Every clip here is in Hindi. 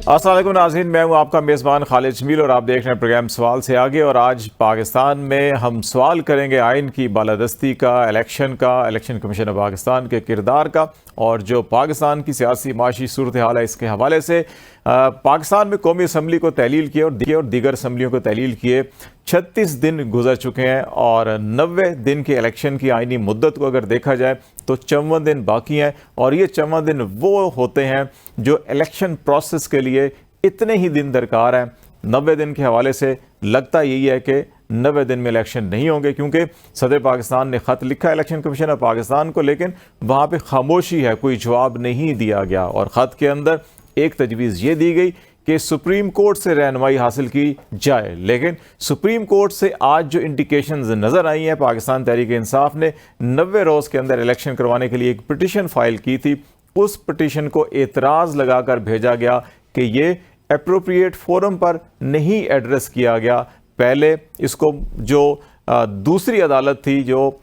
अस्सलाम वालेकुम नाज़रीन, मैं हूं आपका मेज़बान खालिद जमील और आप देख रहे हैं प्रोग्राम सवाल से आगे। और आज पाकिस्तान में हम सवाल करेंगे आइन की बालादस्ती का, इलेक्शन कमीशन ऑफ पाकिस्तान के किरदार का, और जो पाकिस्तान की सियासी माशी सूरत हाल है इसके हवाले से। पाकिस्तान में कौमी असम्बली को तहलील किए और दीगर असम्बलियों को तहलील किए 36 दिन गुजर चुके हैं और 90 दिन के इलेक्शन की आइनी मुद्दत को अगर देखा जाए तो 54 दिन बाकी हैं। और ये 54 दिन वो होते हैं जो इलेक्शन प्रोसेस के लिए इतने ही दिन दरकार हैं। 90 दिन के हवाले से लगता यही है कि 90 दिन में इलेक्शन नहीं होंगे, क्योंकि सदर पाकिस्तान ने ख़त लिखा है इलेक्शन कमीशन ऑफ पाकिस्तान को, लेकिन वहाँ पे खामोशी है, कोई जवाब नहीं दिया गया। और ख़त के अंदर एक तजवीज़ ये दी गई कि सुप्रीम कोर्ट से रहनुमाई हासिल की जाए, लेकिन सुप्रीम कोर्ट से आज जो इंडिकेशंस नज़र आई हैं, पाकिस्तान तहरीक इंसाफ ने 90 रोज़ के अंदर इलेक्शन करवाने के लिए एक पिटिशन फाइल की थी। उस पिटिशन को एतराज़ लगाकर भेजा गया कि ये अप्रोप्रिएट फोरम पर नहीं एड्रेस किया गया। पहले इसको जो दूसरी अदालत थी जो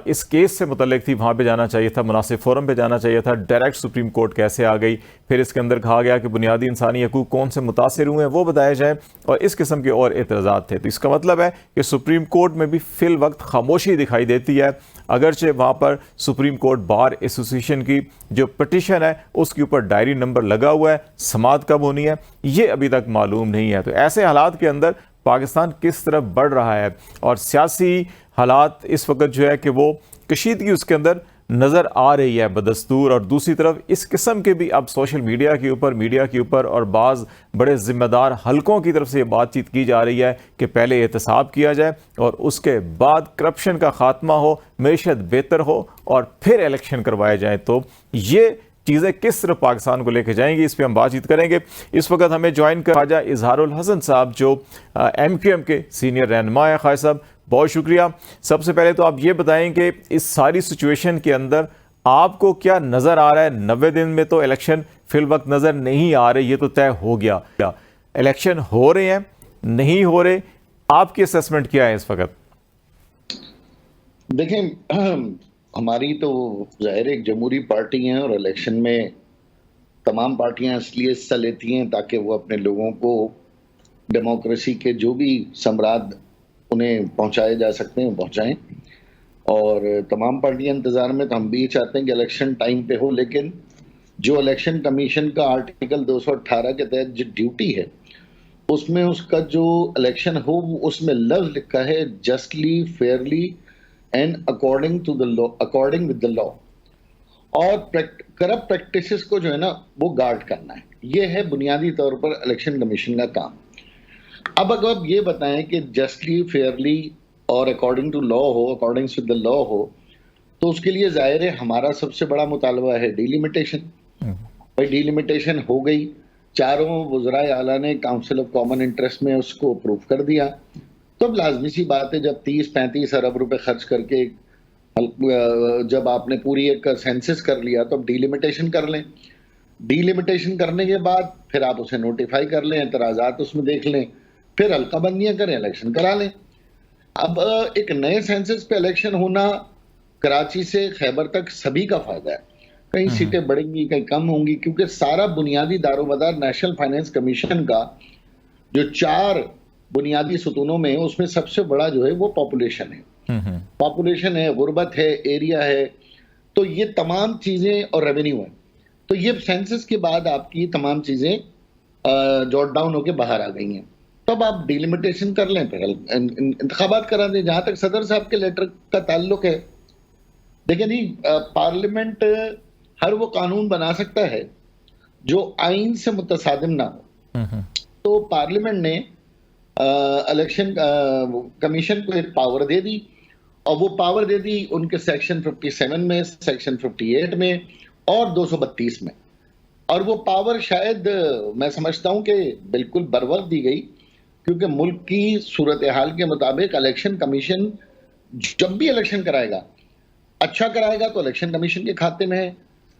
इस केस से मुतल्लिक थी, वहाँ पे जाना चाहिए था, मुनासिब फोरम पे जाना चाहिए था। डायरेक्ट सुप्रीम कोर्ट कैसे आ गई? फिर इसके अंदर कहा गया कि बुनियादी इंसानी हकूक़ कौन से मुतासिर हुए हैं वो बताया जाए, और इस किस्म के और एतराज़ात थे। तो इसका मतलब है कि सुप्रीम कोर्ट में भी फिल वक्त खामोशी दिखाई देती है, अगरचे वहाँ पर सुप्रीम कोर्ट बार एसोसिएशन की जो पटिशन है उसके ऊपर डायरी नंबर लगा हुआ है। समाअत कब होनी है ये अभी तक मालूम नहीं है। तो ऐसे हालात के अंदर पाकिस्तान किस तरफ बढ़ रहा है, और सियासी हालात इस वक्त जो है कि वो कशीदगी उसके अंदर नज़र आ रही है बदस्तूर। और दूसरी तरफ इस किस्म के भी अब सोशल मीडिया के ऊपर और बाज़ बड़े ज़िम्मेदार हलकों की तरफ से ये बातचीत की जा रही है कि पहले एहतसाब किया जाए और उसके बाद करप्शन का खात्मा हो, मईशत बेहतर हो और फिर इलेक्शन करवाए जाएँ। तो ये चीज़ें किस तरफ पाकिस्तान को लेकर जाएंगी, इस पर हम बातचीत करेंगे। इस वक्त हमें ज्वाइन कर ख्वाजा इजहारुल हसन साहब जो MQM के सीनियर रहनुमा है। ख्वाजा साहब बहुत शुक्रिया। सबसे पहले तो आप ये बताएं कि इस सारी सिचुएशन के अंदर आपको क्या नज़र आ रहा है? 90 दिन में तो इलेक्शन फिल वक्त नज़र नहीं आ रहे, ये तो तय हो गया। क्या इलेक्शन हो रहे हैं, नहीं हो रहे? आपकी असेसमेंट क्या है इस वक्त? देखें, हमारी तो जाहिर एक जमहूरी पार्टी है और इलेक्शन में तमाम पार्टियां इसलिए हिस्सा लेती हैं ताकि वो अपने लोगों को डेमोक्रेसी के जो भी सम्राट उन्हें पहुंचाए जा सकते हैं पहुंचाएं। और तमाम पार्टियां इंतजार में, तो हम भी चाहते हैं कि इलेक्शन टाइम पे हो, लेकिन जो इलेक्शन कमीशन का आर्टिकल 218 के तहत जो ड्यूटी है उसमें उसका जो इलेक्शन हो उसमें लफ्ज लिखा है justly, fairly and according to the law, according with the law. और करप्ट प्रैक्टिसेस को जो है ना वो गार्ड करना है। ये है बुनियादी तौर पर इलेक्शन कमीशन का काम। अब अगर आप ये बताएं कि जस्टली, फेयरली और अकॉर्डिंग टू लॉ हो, अकॉर्डिंग विद द लॉ हो, तो उसके लिए जाहिर है हमारा सबसे बड़ा मुतालबा है डिलिमिटेशन। भाई डिलिमिटेशन हो गई, चारों वज़राए आला ने काउंसिल ऑफ कॉमन इंटरेस्ट में उसको अप्रूव कर दिया। तो अब लाजमी सी बात है जब 30-35 अरब रुपए खर्च करके जब आपने पूरी एक सेंसस कर लिया तो अब डिलिमिटेशन कर लें। डिलिमिटेशन करने के बाद फिर आप उसे नोटिफाई कर लें, एतराज़ात उसमें देख लें, फिर हल्काबंदियां करें, इलेक्शन करा लें। अब एक नए सेंसस पे इलेक्शन होना कराची से खैबर तक सभी का फायदा है। कहीं सीटें बढ़ेंगी, कहीं कम होंगी, क्योंकि सारा बुनियादी दारोमदार नेशनल फाइनेंस कमीशन का जो 4 बुनियादी सुतूनों में उसमें सबसे बड़ा जो है वो पॉपुलेशन है। पॉपुलेशन है, गुर्बत है, एरिया है, तो ये तमाम चीजें, और रेवेन्यू है। तो ये सेंसस के बाद आपकी तमाम चीजें जॉट डाउन होकर बाहर आ गई हैं। तब आप डिलिमिटेशन कर लें, फिर इंतखाबात करा दें। जहां तक सदर साहब के लेटर का ताल्लुक है, देखिए नहीं, पार्लियामेंट हर वो कानून बना सकता है जो आइन से मुतसादिम ना हो। तो पार्लियामेंट ने इलेक्शन कमीशन को एक पावर दे दी, और वो पावर दे दी उनके सेक्शन 57 में, सेक्शन 58 में और 232 में। और वो पावर शायद मैं समझता हूं कि बिल्कुल बरवक्त दी गई, क्योंकि मुल्क की सूरत हाल के मुताबिक इलेक्शन कमीशन जब भी इलेक्शन कराएगा, अच्छा कराएगा तो इलेक्शन कमीशन के खाते में है,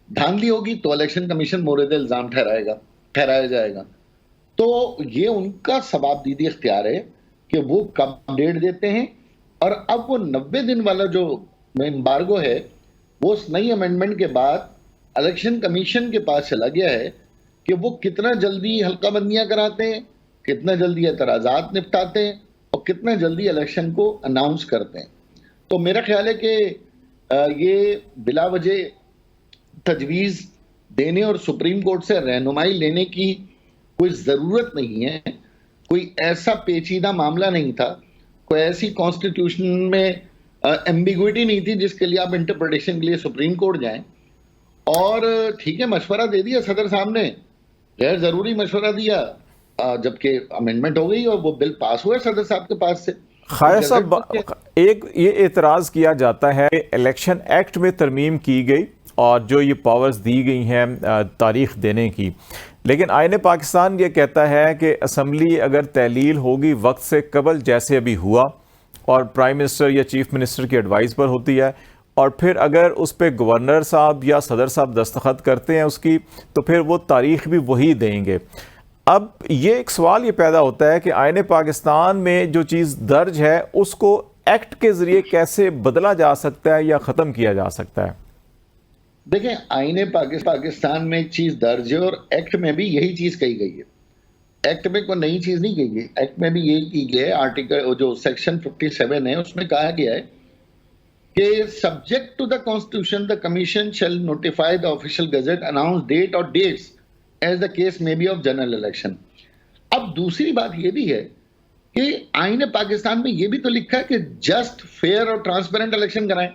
धांधली होगी तो इलेक्शन कमीशन मोरद इल्जाम ठहराया जाएगा। तो ये उनका सवाबदीदी इख्तियार है कि वो कब डेट देते हैं। और अब वो 90 दिन वाला जो एम्बार्गो है वो उस नई अमेंडमेंट के बाद इलेक्शन कमीशन के पास चला गया है कि वो कितना जल्दी हल्का बंदियां कराते हैं, कितना जल्दी एतराजात निपटाते हैं और कितना जल्दी इलेक्शन को अनाउंस करते हैं। तो मेरा ख्याल है कि ये बिला वजह तजवीज़ देने और सुप्रीम कोर्ट से रहनुमाई लेने की कोई ज़रूरत नहीं है। कोई ऐसा पेचीदा मामला नहीं था, कोई ऐसी कॉन्स्टिट्यूशन में एम्बिग्विटी नहीं थी जिसके लिए आप इंटरप्रिटेशन के लिए सुप्रीम कोर्ट जाएं। और ठीक है, मशवरा दे दिया सदर साहब ने, गैर ज़रूरी मशवरा दिया, जबकि अमेंडमेंट हो गई और वो बिल पास हुआ सदर साहब के पास से। खायर साहब, एक ये एतराज़ किया जाता है कि इलेक्शन एक्ट में तरमीम की गई और जो ये पावर्स दी गई हैं तारीख देने की, लेकिन आईन पाकिस्तान ये कहता है कि असम्बली अगर तहलील होगी वक्त से कबल, जैसे अभी हुआ, और प्राइम मिनिस्टर या चीफ मिनिस्टर की एडवाइस पर होती है, और फिर अगर उस पर गवर्नर साहब या सदर साहब दस्तखत करते हैं उसकी, तो फिर वो तारीख भी वही देंगे। अब ये एक सवाल ये पैदा होता है कि आईन पाकिस्तान में जो चीज़ दर्ज है उसको एक्ट के ज़रिए कैसे बदला जा सकता है या ख़त्म किया जा सकता है? देखें, आईने पाकिस्तान में एक चीज दर्ज है और एक्ट में भी यही चीज कही गई है। एक्ट में कोई नई चीज नहीं कही गई, एक्ट में भी यही की गई है। आर्टिकल जो सेक्शन 57 है उसमें कहा गया है कि subject to the constitution the commission shall notify the official gazette announce date or dates as the case may be of general election. अब दूसरी बात यह भी है कि आईने पाकिस्तान में यह भी तो लिखा है कि जस्ट, फेयर और ट्रांसपेरेंट इलेक्शन कराएं।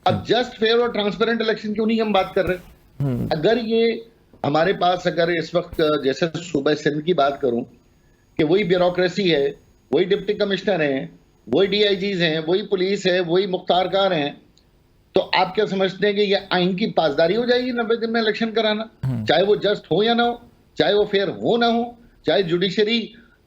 अब जस्ट, फेयर और ट्रांसपेरेंट इलेक्शन क्यों नहीं हम बात कर रहे? अगर ये हमारे पास, अगर इस वक्त जैसे सूबा सिंध की बात करूं कि वही ब्यूरोक्रेसी है, वही डिप्टी कमिश्नर हैं, वही डीआईजीज हैं, वही पुलिस है, वही मुख्तारकार हैं, तो आप क्या समझते हैं कि ये आइन की पासदारी हो जाएगी 90 दिन में इलेक्शन कराना? चाहे वो जस्ट हो या ना हो, चाहे वो फेयर हो ना हो, चाहे जुडिशरी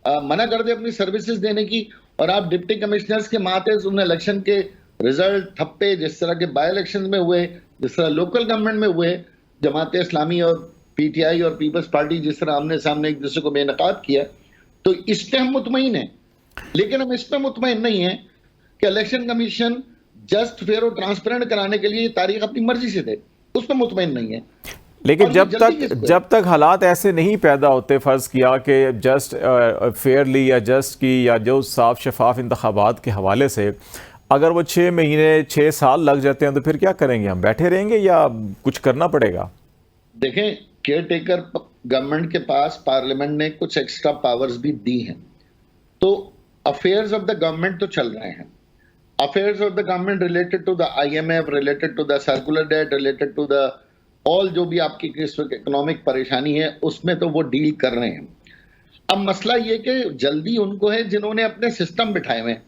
मना कर दे अपनी सर्विसेज देने की, और आप डिप्टी कमिश्नर्स के माथे उन इलेक्शन के रिजल्ट ठप्पे, जिस तरह के बाई इलेक्शन में हुए, जिस तरह लोकल गवर्नमेंट में हुए, जमात इस्लामी और पीटीआई और पीपल्स पार्टी जिस तरह आमने सामने एक दूसरे को बेनकाब किया, तो इस पे हम मुतमईन हैं। लेकिन हम इस पे मुतमईन नहीं है कि इलेक्शन कमीशन जस्ट, फेयर और ट्रांसपेरेंट कराने के लिए तारीख अपनी मर्जी से दे, उस पर मुतमईन नहीं है। लेकिन जब तक हालात ऐसे नहीं पैदा होते, फ़र्ज़ किया कि जस्ट फेयरली या जस्ट की या जो साफ शफाफ इंतखाबात के हवाले से अगर वो 6 महीने 6 साल लग जाते हैं, तो फिर क्या करेंगे? हम बैठे रहेंगे या कुछ करना पड़ेगा? देखें, केयर टेकर गवर्नमेंट के पास पार्लियामेंट ने कुछ एक्स्ट्रा पावर्स भी दी हैं, तो अफेयर्स ऑफ द गवर्नमेंट तो चल रहे हैं। Affairs of the government related to the IMF, related to the circular debt, related to the all जो भी आपकी इकोनॉमिक परेशानी है, उसमें तो वो डील कर रहे हैं। अब मसला ये कि जल्दी उनको है जिन्होंने अपने सिस्टम बिठाए हुए हैं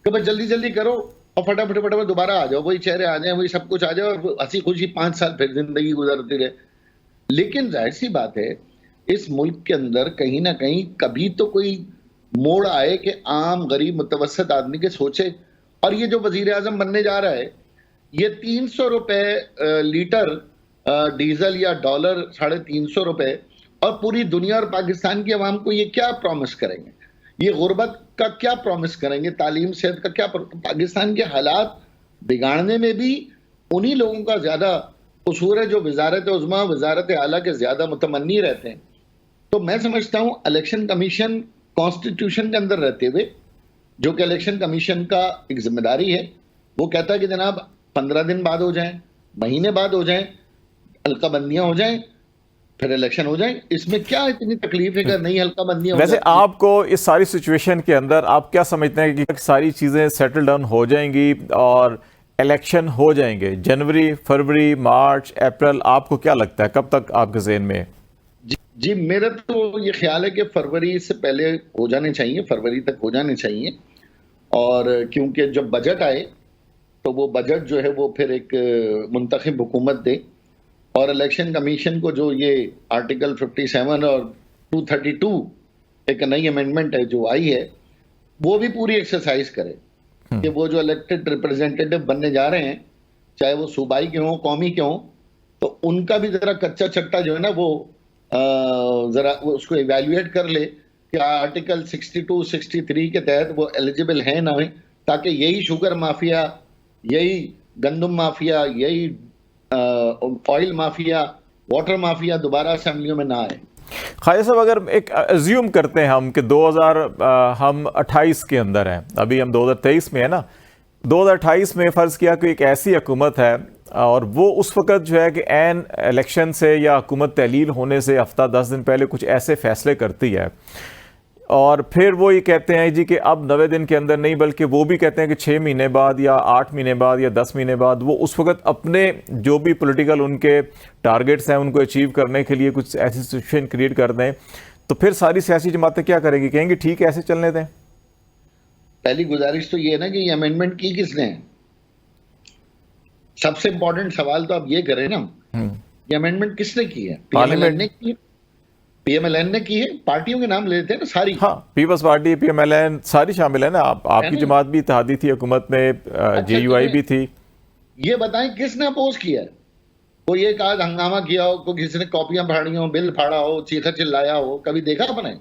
कि भाई जल्दी जल्दी करो और फटाफट फटाफट दोबारा आ जाओ, वही चेहरे आ जाए, वही सब कुछ आ जाए और हंसी खुशी 5 साल फिर जिंदगी गुजरती रहे। लेकिन जाहिर सी बात है, इस मुल्क के अंदर कहीं ना कहीं कभी तो कोई मोड़ आए कि आम गरीब मुतवसत आदमी के सोचे। और ये जो वजीर आजम बनने जा रहा है, ये 300 रुपए लीटर डीजल या डॉलर 350 रुपए, और पूरी दुनिया और पाकिस्तान की आवाम को ये क्या प्रॉमिस करेंगे? ये गुर्बत का क्या प्रॉमिस करेंगे? तालीम सेहत का क्या? पाकिस्तान के हालात बिगाड़ने में भी उन्हीं लोगों का ज्यादा कसूर है जो वजारत उज़्मा, वजारत आला के ज्यादा मुतमन्नी रहते हैं। तो मैं समझता हूं इलेक्शन कमीशन कॉन्स्टिट्यूशन के अंदर रहते हुए, जो कि इलेक्शन कमीशन का एक जिम्मेदारी है, वो कहता है कि जनाब 15 दिन बाद हो जाए, महीने बाद हो जाए, हल्का बंदियां हो जाए, फिर इलेक्शन हो जाए। इसमें क्या इतनी तकलीफ है कि नहीं हल्का बंदियां? वैसे आपको इस सारी सिचुएशन के अंदर आप क्या समझते हैं कि सारी चीज़ें सेटल डाउन हो जाएंगी और इलेक्शन हो जाएंगे जनवरी, फरवरी, मार्च, अप्रैल? आपको क्या लगता है कब तक आपके ज़हन में? जी, मेरा तो ये ख्याल है कि फरवरी से पहले हो जाने चाहिए, फरवरी तक हो जाने चाहिए। और क्योंकि जब बजट आए तो वो बजट जो है वो फिर एक मुंतखब हुकूमत दे, और इलेक्शन कमीशन को जो ये आर्टिकल 57 और 232 एक नई अमेंडमेंट है जो आई है, वो भी पूरी एक्सरसाइज करे कि वो जो इलेक्टेड रिप्रेजेंटेटिव बनने जा रहे हैं, चाहे वो सूबाई के हों, कौमी के हों, तो उनका भी जरा कच्चा चट्टा जो है ना वो जरा उसको इवेल्युएट कर ले कि आर्टिकल 62, 63 के तहत वो एलिजिबल है ना, ताकि यही शुगर माफिया, यही गंदम माफिया, यही ऑयल माफिया वाटर माफिया दोबारा असेंबलियों में ना आए। ख्वाजा साहब, अगर एक अज्यूम करते हैं हम कि 2028 के अंदर हैं, अभी हम 2023 में है ना, 2028 में फ़र्ज़ किया कि एक ऐसी हुकूमत है और वो उस वक़्त जो है कि एन इलेक्शन से या हुकूमत तहलील होने से हफ्ता 10 दिन पहले कुछ ऐसे फ़ैसले करती है और फिर वो ये कहते हैं जी कि अब 90 दिन के अंदर नहीं, बल्कि वो भी कहते हैं कि 6 महीने बाद या 8 महीने बाद या 10 महीने बाद वो उस वक्त अपने जो भी पॉलिटिकल उनके टारगेट्स हैं उनको अचीव करने के लिए कुछ ऐसी सिचुएशन क्रिएट कर दें, तो फिर सारी सियासी जमातें क्या करेंगी? कहेंगी ठीक है, ऐसे चलने दें। पहली गुजारिश तो ये है ना कि ये अमेंडमेंट की किसने है? सबसे इंपॉर्टेंट सवाल तो आप ये करें ना, ये अमेंडमेंट किसने की है? पीएमएलएन ने की है। पीएमएलएन ने की है। पार्टियों के नाम ले लेते हैं ना सारी। हाँ, पीपल्स पार्टी, पीएमएलएन सारी शामिल है ना। आपकी जमात भी इत्तेहादी थी हुकूमत में, जेयूआई भी थी। ये बताएं किसने अपोज किया है? कोई एक आज हंगामा किया हो, कोई किसी ने कॉपियां फाड़ी हो, बिल फाड़ा हो, चीखा चिल्लाया हो, कभी देखा आपने?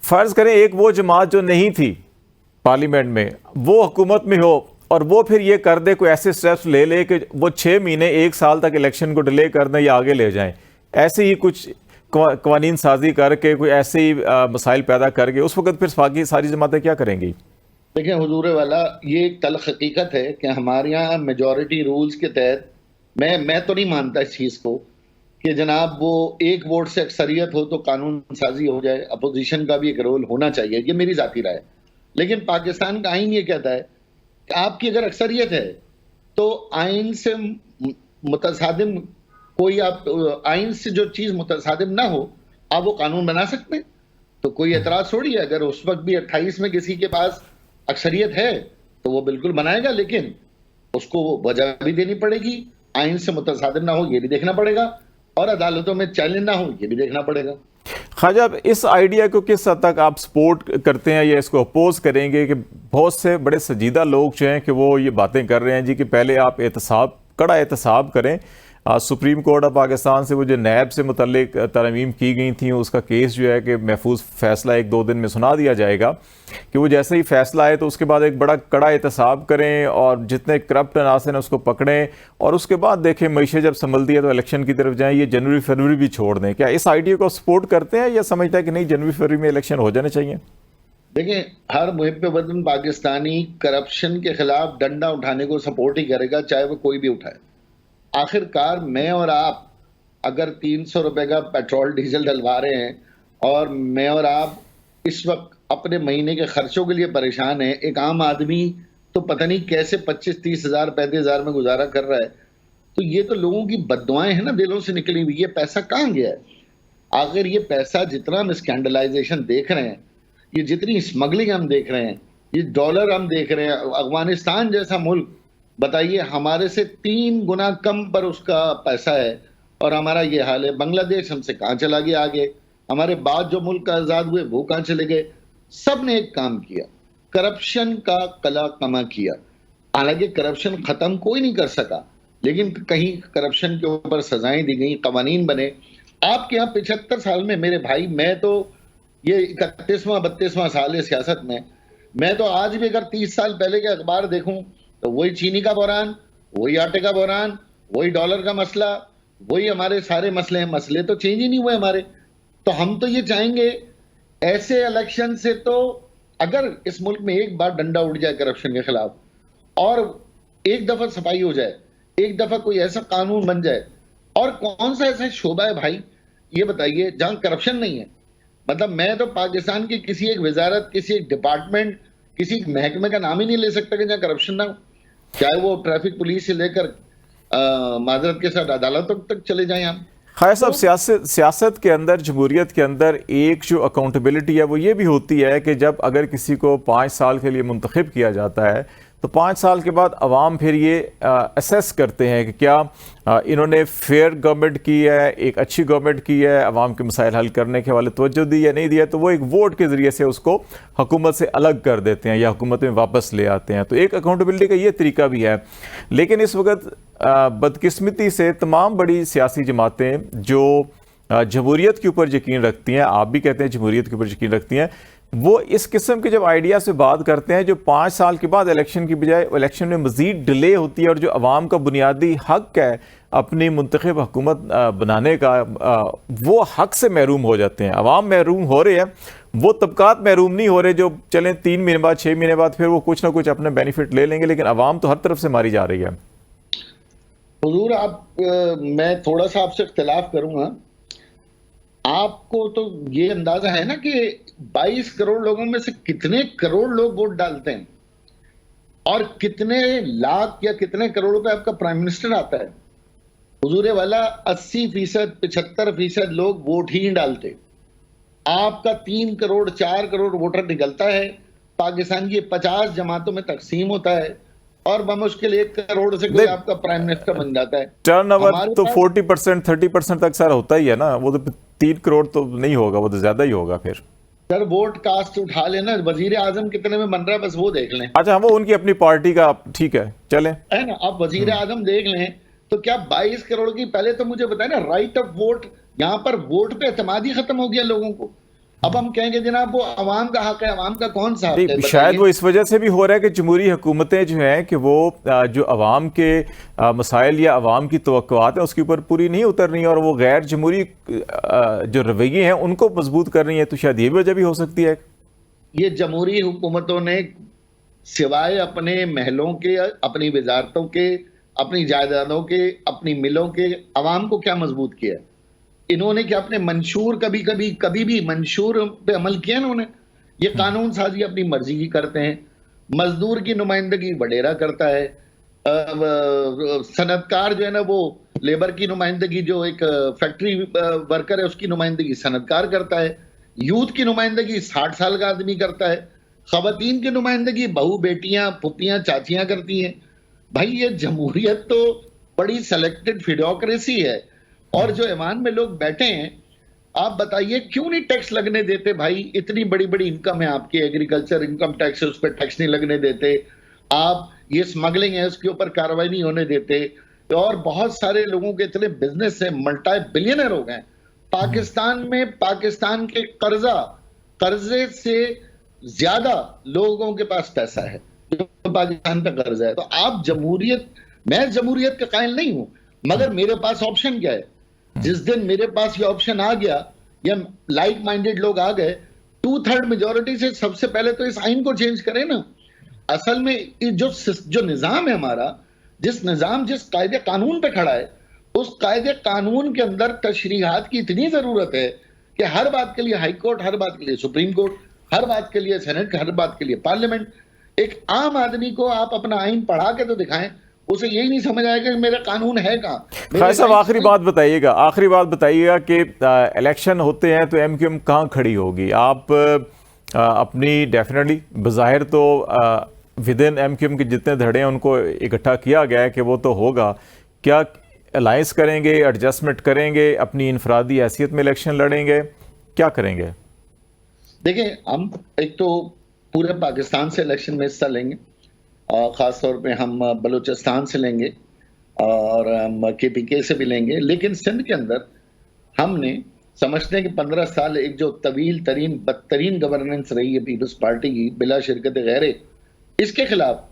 फर्ज करें एक वो जमात जो नहीं थी पार्लियामेंट में, वो हुकूमत में हो और वो फिर ये कर दे, कोई ऐसे स्टेप्स ले ले कि वो 6 महीने 1 साल तक इलेक्शन को डिले कर दें या आगे ले जाएं, ऐसे ही कुछ कवानीन साजी करके कोई ऐसे ही मसाइल पैदा करके, उस वक्त फिर बाकी सारी जमातें क्या करेंगी? देखिए हुजूर वाला, ये एक तल्ख हकीकत है कि हमारे यहाँ मेजॉरिटी रूल्स के तहत मैं तो नहीं मानता इस चीज़ को कि जनाब वो एक वोट से अक्सरियत हो तो कानून साजी हो जाए। अपोजिशन का भी एक रोल होना चाहिए, ये मेरी ज़ाती राय है। लेकिन पाकिस्तान का आइन ये कहता है कि आपकी अगर अक्सरियत है तो आइन से मुतसादिम कोई, आप आइन से जो चीज़ मुतसादिम ना हो आप वो कानून बना सकते हैं। तो कोई एतराज़ छोड़िए, अगर उस वक्त भी 28 में किसी के पास अक्सरियत है तो वो बिल्कुल बनाएगा, लेकिन उसको वजह भी देनी पड़ेगी, आइन से मुतसादिम ना हो ये भी देखना पड़ेगा, और अदालतों में चैलेंज ना हो ये भी देखना पड़ेगा। ख्वाजा, इस आइडिया को किस हद तक आप सपोर्ट करते हैं या इसको अपोज करेंगे कि बहुत से बड़े संजीदा लोग जो हैं कि वो ये बातें कर रहे हैं जी कि पहले आप एहतसाब, कड़ा एहतसाब करें। सुप्रीम कोर्ट ऑफ पाकिस्तान से वो जो नैब से मुतल्लिक तरमीम की गई थी उसका केस जो है कि महफूज फैसला 1-2 दिन में सुना दिया जाएगा कि वो जैसे ही फैसला आए तो उसके बाद एक बड़ा कड़ा एहतसाब करें और जितने करप्ट अनासर हैं उसको पकड़ें और उसके बाद देखें मईशत जब संभलती है तो इलेक्शन की तरफ जाएं, ये जनवरी फरवरी भी छोड़ दें। क्या इस आइडिया को सपोर्ट करते हैं या समझते हैं कि नहीं, जनवरी फरवरी में इलेक्शन हो जाने चाहिए? देखिए, हर मुहिब वतन पाकिस्तानी करप्शन के खिलाफ डंडा उठाने को सपोर्ट ही करेगा, चाहे वो कोई भी उठाए। आखिरकार मैं और आप अगर 300 रुपए का पेट्रोल डीजल डलवा रहे हैं और मैं और आप इस वक्त अपने महीने के खर्चों के लिए परेशान हैं, एक आम आदमी तो पता नहीं कैसे 25-30 हज़ार 35 हज़ार में गुजारा कर रहा है, तो ये तो लोगों की बद्दुआएं हैं ना दिलों से निकली हुई। ये पैसा कहाँ गया है? अगर ये पैसा जितना हम स्कैंडलाइजेशन देख रहे हैं, ये जितनी स्मगलिंग हम देख रहे हैं, ये डॉलर हम देख रहे हैं, अफगानिस्तान जैसा मुल्क बताइए हमारे से 3 गुना कम पर उसका पैसा है और हमारा ये हाल है। बांग्लादेश हमसे कहाँ चला गया आगे, हमारे बाद जो मुल्क आज़ाद हुए वो कहाँ चले गए। सब ने एक काम किया, करप्शन का कला कमा किया। हालांकि करप्शन खत्म कोई नहीं कर सका, लेकिन कहीं करप्शन के ऊपर सजाएं दी गई, कवानीन बने। आपके यहाँ 75 साल में मेरे भाई, मैं तो ये 31वां 32वां साल है सियासत में, मैं तो आज भी अगर 30 साल पहले के अखबार देखूं तो वही चीनी का बहरान, वही आटे का बहरान, वही डॉलर का मसला, वही हमारे सारे मसले हैं। मसले तो चेंज ही नहीं हुए हमारे। तो हम तो ये चाहेंगे ऐसे इलेक्शन से, तो अगर इस मुल्क में एक बार डंडा उठ जाए करप्शन के खिलाफ और एक दफा सफाई हो जाए, एक दफा कोई ऐसा कानून बन जाए, और कौन सा ऐसा शोबा है भाई ये बताइए जहां करप्शन नहीं है? मतलब मैं तो पाकिस्तान की किसी एक वजारत, किसी एक डिपार्टमेंट, किसी एक महकमे का नाम ही नहीं ले सकता कि जहां करप्शन ना हो, चाहे वो ट्रैफिक पुलिस से लेकर माजरत के साथ अदालतों तक चले जाएं हम। ख़ैर साहब, सियासत के अंदर, जमहूरियत के अंदर एक जो अकाउंटेबिलिटी है वो ये भी होती है कि जब अगर किसी को 5 साल के लिए मुंतखब किया जाता है तो 5 साल के बाद अवाम फिर ये असेस करते हैं कि क्या इन्होंने फेयर गवर्नमेंट की है, एक अच्छी गवर्नमेंट की है, अवाम के मसाइल हल करने के वाले तवज्जो दी या नहीं दिया, तो वो एक वोट के ज़रिए से उसको हुकूमत से अलग कर देते हैं या हुकूमत में वापस ले आते हैं। तो एक अकाउंटेबिलिटी का ये तरीका भी है। लेकिन इस वक्त बदकिस्मती से तमाम बड़ी सियासी जमातें जो जमहूरियत के ऊपर यकीन रखती हैं, आप भी कहते हैं जमहूरियत के ऊपर यकीन रखती हैं, वो इस किस्म के जब आइडिया से बात करते हैं जो 5 साल के बाद इलेक्शन की बजाय इलेक्शन में मजीद डिले होती है और जो अवाम का बुनियादी हक है अपनी मुंतखब हुकूमत बनाने का वो हक से महरूम हो जाते हैं। अवाम महरूम हो रहे हैं, वो तबकात महरूम नहीं हो रहे जो चलें 3 महीने बाद 6 महीने बाद फिर वो कुछ ना कुछ अपने बेनिफिट ले लेंगे, लेकिन अवाम तो हर तरफ से मारी जा रही है। हुजूर मैं थोड़ा सा आपसे इख्तिलाफ करूंगा। आपको तो ये अंदाजा है ना कि 22 करोड़ लोगों में से कितने करोड़ लोग वोट डालते हैं और कितने लाख या कितने करोड़ पे आपका प्राइम मिनिस्टर आता है। हुजूर वाला 80% 75% लोग वोट ही नहीं डालते। आपका 3 करोड़ 4 करोड़ वोटर निकलता है, पाकिस्तान की 50 जमातों में तकसीम होता है और बमुश्किल 1 करोड़ से कोई आपका प्राइम मिनिस्टर बन जाता है। टर्नओवर तो 40% 30% तक सर होता ही है ना, वो तो 3 करोड़ तो नहीं होगा, वो तो ज्यादा ही होगा। फिर सर वोट कास्ट उठा लेना, वजीर आजम कितने में बन रहा है बस वो देख लें। अच्छा, वो उनकी अपनी पार्टी का, ठीक है चले, है ना, आप वजीर आजम देख लें तो क्या 22 करोड़ की, पहले तो मुझे बताए ना, राइट ऑफ वोट, यहां पर वोट पे एतमाद ही खत्म हो गया लोगों को। अब हम कहेंगे जनाब वो अवाम का हक है, अवाम का कौन सा हक है? शायद वो इस वजह से भी हो रहा है कि जमहूरी हुकूमतें जो हैं कि वो जो अवाम के मसाइल या अवाम की तवक्कुआत हैं उसके ऊपर पूरी नहीं उतर रही और वो गैर जमहूरी जो रवैये हैं उनको मजबूत कर रही हैं, तो शायद ये वजह भी हो सकती है। ये जमहूरी हुकूमतों ने सिवाय अपने महलों के, अपनी वजारतों के, अपनी जायदादों के, अपनी मिलों के, अवाम को क्या मजबूत किया? इन्होंने क्या अपने मंशूर कभी भी मंशूर पे अमल किया? इन्होंने ये कानून साजी अपनी मर्जी की करते हैं। मजदूर की नुमाइंदगी वडेरा करता है, सनतकार जो है ना वो लेबर की नुमाइंदगी, जो एक फैक्ट्री वर्कर है उसकी नुमाइंदगी सनतकार करता है, यूथ की नुमाइंदगी 60 साल का आदमी करता है, खवातीन की नुमाइंदगी बहू बेटियां फुप्पियां चाचियां करती हैं। भाई ये जमहूरियत तो बड़ी सेलेक्टेड फेडोक्रेसी है। और जो ईमान में लोग बैठे हैं, आप बताइए क्यों नहीं टैक्स लगने देते? भाई इतनी बड़ी बड़ी इनकम है आपकी, एग्रीकल्चर इनकम टैक्स है, उस पर टैक्स नहीं लगने देते आप। ये स्मगलिंग है उसके ऊपर कार्रवाई नहीं होने देते। और बहुत सारे लोगों के इतने बिजनेस है, मल्टी बिलियनर हो गए पाकिस्तान में। पाकिस्तान के कर्जे से ज्यादा लोगों के पास पैसा है जो पाकिस्तान पे कर्जा है। तो आप जमहूरियत, मैं जमहूरियत का कायल नहीं हूं, मगर मेरे पास ऑप्शन क्या है? जिस दिन मेरे पास ये ऑप्शन आ गया या लाइक माइंडेड लोग आ गए, 2/3 मेजोरिटी से सबसे पहले तो इस आइन को चेंज करें ना। असल में जो निजाम है हमारा, जिस कायदे कानून पे खड़ा है, उस कायदे कानून के अंदर तशरीहात की इतनी जरूरत है कि हर बात के लिए हाई कोर्ट, हर बात के लिए सुप्रीम कोर्ट, हर बात के लिए सेनेट, हर बात के लिए पार्लियामेंट। एक आम आदमी को आप अपना आइन पढ़ा के तो दिखाएं, उसे यही नहीं समझ आएगा कि मेरा कानून है कहां। खान साहब आखिरी बात बताइएगा कि इलेक्शन होते हैं तो एमक्यूएम कहां खड़ी होगी? आप अपनी डेफिनेटली बज़ाहिर तो विद इन एमक्यूएम के जितने धड़े हैं उनको इकट्ठा किया गया है कि वो तो होगा। क्या अलायंस करेंगे, एडजस्टमेंट करेंगे, अपनी इनफरादी हैसियत में इलेक्शन लड़ेंगे, क्या करेंगे? देखिए, हम एक तो पूरे पाकिस्तान से इलेक्शन में हिस्सा लेंगे, खास तौर पे हम बलूचिस्तान से लेंगे और हम KPK से भी लेंगे। लेकिन सिंध के अंदर हमने समझते हैं कि 15 साल एक जो तवील तरीन बदतरीन गवर्नेंस रही है पीपल्स पार्टी की बिला शिरकत गैरे, इसके खिलाफ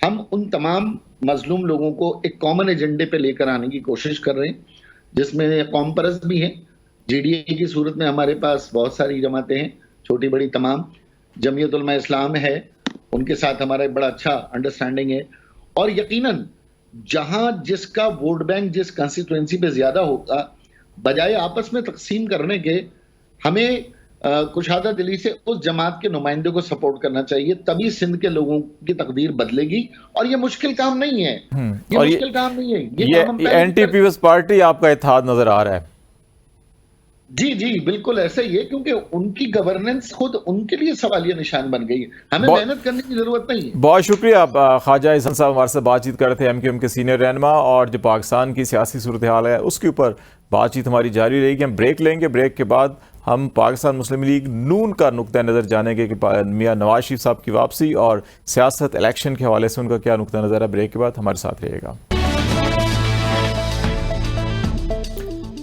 हम उन तमाम मजलूम लोगों को एक कॉमन एजेंडे पे लेकर आने की कोशिश कर रहे हैं, जिसमें कौम परस्त भी हैं। GDA की सूरत में हमारे पास बहुत सारी जमातें हैं, छोटी बड़ी तमाम। जमीयत उलमा इस्लाम है, उनके साथ हमारा एक बड़ा अच्छा अंडरस्टैंडिंग है। और यकीनन जहां जिसका वोट बैंक जिस कंस्टिट्यूएंसी पे ज्यादा होगा, बजाय आपस में तकसीम करने के, हमें कुशादा दिली से उस जमात के नुमाइंदे को सपोर्ट करना चाहिए। तभी सिंध के लोगों की तकदीर बदलेगी। और ये मुश्किल काम नहीं है, ये मुश्किल काम नहीं है। ये एंटी पीपल्स पार्टी आपका इत्तेहाद नजर आ रहा है। जी बिल्कुल ऐसा ही है, क्योंकि उनकी गवर्नेंस खुद उनके लिए सवालिया निशान बन गई है। हमें मेहनत करने की जरूरत नहीं है। बहुत शुक्रिया। ख्वाजा एहसन साहब हमारे साथ बातचीत कर रहे थे, एमक्यूएम के सीनियर रहनुमा, और जो पाकिस्तान की सियासी सूरत हाल है उसके ऊपर बातचीत हमारी जारी रहेगी। हम ब्रेक लेंगे, ब्रेक के बाद हम पाकिस्तान मुस्लिम लीग नून का नुक्ता नज़र जानेंगे कि मियाँ नवाज शरीफ साहब की वापसी और सियासत इलेक्शन के हवाले से उनका क्या नुक्ता नज़र है। ब्रेक के बाद हमारे साथ रहेगा।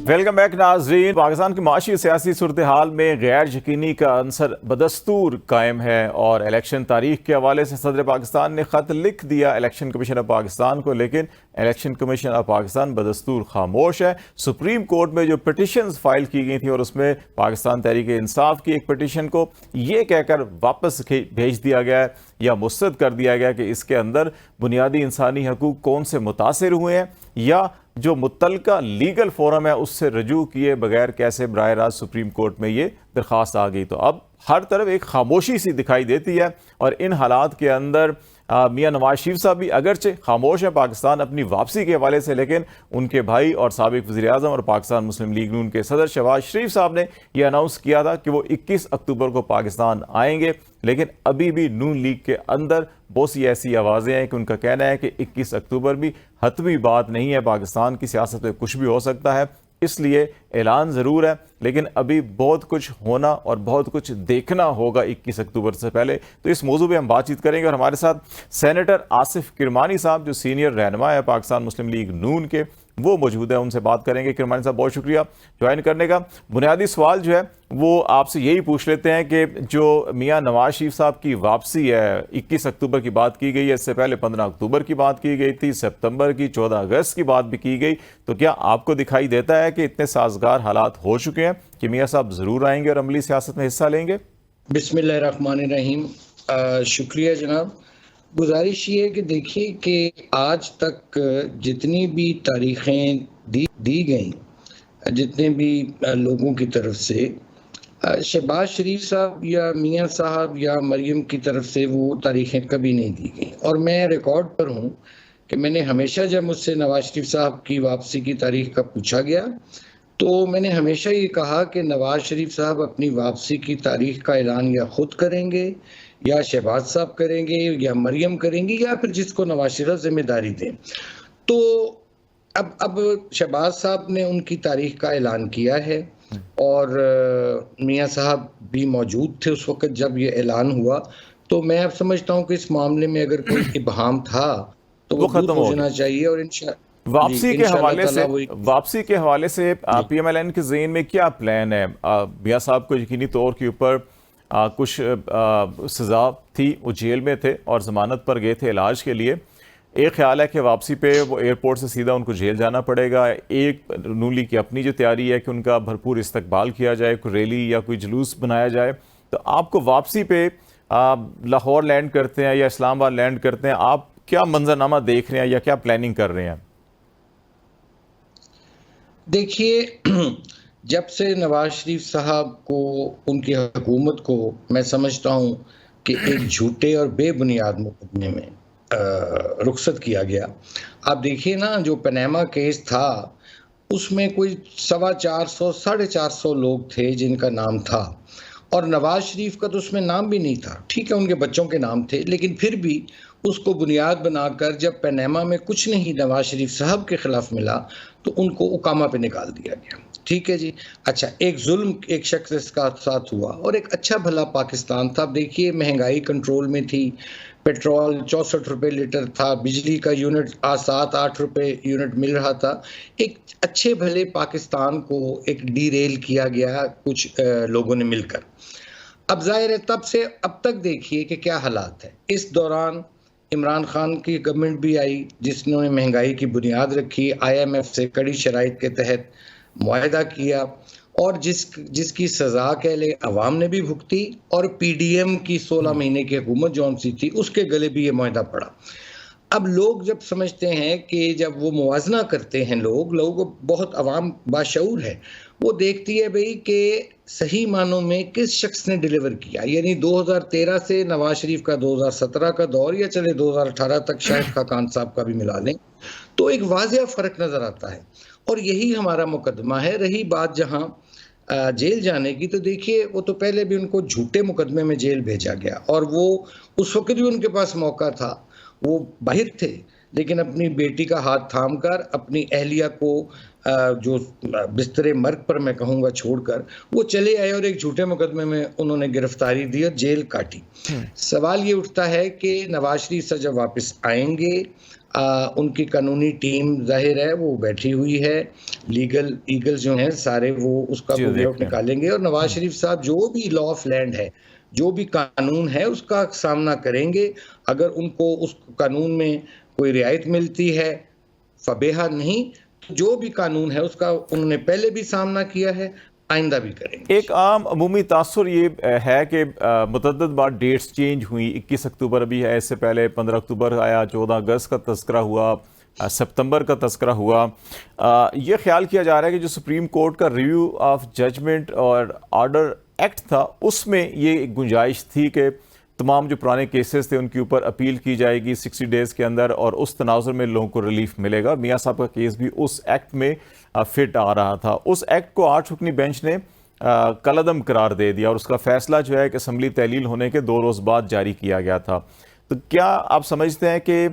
वेलकम बैक नाजरीन। पाकिस्तान की माशी सियासी सूरत हाल में गैर यकीनी का अंसर बदस्तूर कायम है और इलेक्शन तारीख के हवाले से सदर पाकिस्तान ने ख़त लिख दिया इलेक्शन कमीशन ऑफ पाकिस्तान को, लेकिन इलेक्शन कमीशन ऑफ पाकिस्तान बदस्तूर खामोश है। सुप्रीम कोर्ट में जो पिटिशंस फाइल की गई थी और उसमें पाकिस्तान तहरीक इंसाफ की एक पिटिशन को ये कहकर वापस भेज दिया गया है या मुस्तरद कर दिया गया कि इसके अंदर बुनियादी इंसानी हकूक़ कौन से मुतासिर हुए हैं या जो मुतलका लीगल फोरम है उससे रजू किए बगैर कैसे बराह रास्त सुप्रीम कोर्ट में ये दरख्वास्त आ गई। तो अब हर तरफ एक खामोशी सी दिखाई देती है और इन हालात के अंदर मियां नवाज शरीफ साहब भी अगरचे खामोश है पाकिस्तान अपनी वापसी के हवाले से, लेकिन उनके भाई और साबिक वज़ीर आज़म और पाकिस्तान मुस्लिम लीग नून के सदर शहबाज शरीफ साहब ने यह अनाउंस किया था कि वो 21 अक्टूबर को पाकिस्तान आएंगे। लेकिन अभी भी नून लीग के अंदर बहुत सी ऐसी आवाज़ें हैं कि उनका कहना है कि 21 अक्टूबर भी हतमी बात नहीं है, पाकिस्तान की सियासत में कुछ भी हो सकता है, इसलिए ऐलान ज़रूर है लेकिन अभी बहुत कुछ होना और बहुत कुछ देखना होगा 21 अक्टूबर से पहले। तो इस मौजू पे हम बातचीत करेंगे और हमारे साथ सेनेटर आसिफ किरमानी साहब जो सीनियर रहनुमा है पाकिस्तान मुस्लिम लीग नून के, वो मौजूद है, उनसे बात करेंगे। किरमानी साहब बहुत शुक्रिया ज्वाइन करने का। बुनियादी सवाल जो है वो आपसे यही पूछ लेते हैं कि जो मियां नवाज शरीफ साहब की वापसी है 21 अक्टूबर की बात की गई है, इससे पहले 15 अक्टूबर की बात की गई थी, सितंबर की, 14 अगस्त की बात भी की गई, तो क्या आपको दिखाई देता है कि इतने साजगार हालात हो चुके हैं कि मियां साहब ज़रूर आएंगे और अमली सियासत में हिस्सा लेंगे? बिस्मिल्लाहिर्रहमानिर्रहीम। शुक्रिया जनाब। गुजारिश ये है कि देखिए कि आज तक जितनी भी तारीखें दी गई, जितने भी लोगों की तरफ से, शहबाज शरीफ साहब या मियां साहब या मरियम की तरफ से वो तारीखें कभी नहीं दी गई। और मैं रिकॉर्ड पर हूँ कि मैंने हमेशा जब मुझसे नवाज शरीफ साहब की वापसी की तारीख का पूछा गया तो मैंने हमेशा ये कहा कि नवाज शरीफ साहब अपनी वापसी की तारीख का ऐलान या खुद करेंगे या शहबाज साहब करेंगे या मरियम करेंगी या फिर जिसको नवाज शरीफ जिम्मेदारी दें। तो अब शहबाज साहब ने उनकी तारीख का ऐलान किया है और मियां साहब भी मौजूद थे उस वक्त जब ये ऐलान हुआ। तो मैं अब समझता हूँ कि इस मामले में अगर कोई इबाहम था तो वो खत्म हो जाना चाहिए। और वापसी के हवाले से PMLN के ज़हन में क्या प्लान है? मियां साहब को यकीनी तौर के ऊपर कुछ सज़ा थी, वो जेल में थे और ज़मानत पर गए थे इलाज के लिए। एक ख्याल है कि वापसी पे वो एयरपोर्ट से सीधा उनको जेल जाना पड़ेगा। एक नून लीग की अपनी जो तैयारी है कि उनका भरपूर इस्तकबाल किया जाए, कोई रैली या कोई जुलूस बनाया जाए। तो आपको वापसी पे लाहौर लैंड करते हैं या इस्लामाबाद लैंड करते हैं, आप क्या मंजरनामा देख रहे हैं या क्या प्लानिंग कर रहे हैं? देखिए, जब से नवाज शरीफ साहब को, उनकी हुकूमत को मैं समझता हूँ कि एक झूठे और बेबुनियाद मुकदमे में रुखसत किया गया। आप देखिए ना, जो पनामा केस था उसमें कोई 450 450 लोग थे जिनका नाम था और नवाज शरीफ का तो उसमें नाम भी नहीं था। ठीक है, उनके बच्चों के नाम थे, लेकिन फिर भी उसको बुनियाद बनाकर जब पनामा में कुछ नहीं नवाज शरीफ साहब के खिलाफ मिला तो उनको उकामा पे निकाल दिया गया। ठीक है जी। अच्छा, एक जुल्म एक शख्स का साथ हुआ और एक अच्छा भला पाकिस्तान था। अब देखिए, महंगाई कंट्रोल में थी, पेट्रोल 64 रुपये लीटर था, बिजली का यूनिट 7-8 रुपये यूनिट मिल रहा था। एक अच्छे भले पाकिस्तान को एक डीरेल किया गया कुछ लोगों ने मिलकर। अब जाहिर है तब से अब तक देखिए कि क्या हालात है। इस दौरान इमरान खान की गवर्नमेंट भी आई जिसने महंगाई की बुनियाद रखी, IMF से कड़ी शराइत के तहत मुआहदा किया और जिसकी सज़ा कह ले अवाम ने भी भुगती और PDM की 16 महीने की हुकूमत जौन सी थी उसके गले भी ये मुआहदा पड़ा। अब लोग जब समझते हैं कि जब वो मुवाजना करते हैं, लोगों को बहुत अवाम बाशऊर है, वो देखती है भाई कि सही मानों में किस शख्स ने डिलीवर किया। यानी 2013 से नवाज शरीफ का 2017 का दौर या चले 2018 तक शाहिद खान साहब का भी मिला लें तो एक वाज़ेह फ़र्क नज़र आता है। और यही हमारा मुकदमा है। रही बात जहां जेल जाने की, तो देखिए वो तो पहले भी उनको झूठे मुकदमे में जेल भेजा गया और वो उस वक्त भी उनके पास मौका था, वो बाहर थे, लेकिन अपनी बेटी का हाथ थाम कर अपनी अहलिया को जो बिस्तरे मर्ग पर मैं कहूँगा छोड़कर वो चले आए और एक झूठे मुकदमे में उन्होंने गिरफ्तारी दी और जेल काटी। सवाल ये उठता है कि नवाज शरीफ साहब जब वापस आएंगे, उनकी कानूनी टीम जाहिर है वो बैठी हुई है, लीगल ईगल्स जो हैं सारे वो उसका जी, वे देख आउट रहे हैं। निकालेंगे और नवाज शरीफ साहब जो भी लॉ ऑफ लैंड है, जो भी कानून है उसका सामना करेंगे। अगर उनको उस कानून में कोई रियायत मिलती है, फबेहा नहीं, तो जो भी कानून है उसका उन्होंने पहले भी सामना किया है, आइंदा भी करेंगे। एक आम अमूमी तासुर ये है कि मुतअद्दिद बार डेट्स चेंज हुई। 21 अक्टूबर अभी है, इससे पहले 15 अक्टूबर आया, 14 अगस्त का तस्करा हुआ, सितंबर का तस्करा हुआ। ये ख्याल किया जा रहा है कि जो सुप्रीम कोर्ट का रिव्यू ऑफ जजमेंट और ऑर्डर एक्ट था उसमें ये एक गुंजाइश थी कि तमाम जो पुराने केसेस थे उनके ऊपर अपील की जाएगी 60 डेज़ के अंदर और उस तनाजुर में लोगों को रिलीफ मिलेगा। मियाँ साहब का केस भी उस एक्ट में फिट आ रहा था। उस एक्ट को 8 रुकनी बेंच ने कलअदम करार दे दिया और उसका फैसला जो है कि असम्बली तहलील होने के 2 रोज़ बाद जारी किया गया था। तो क्या आप समझते हैं कि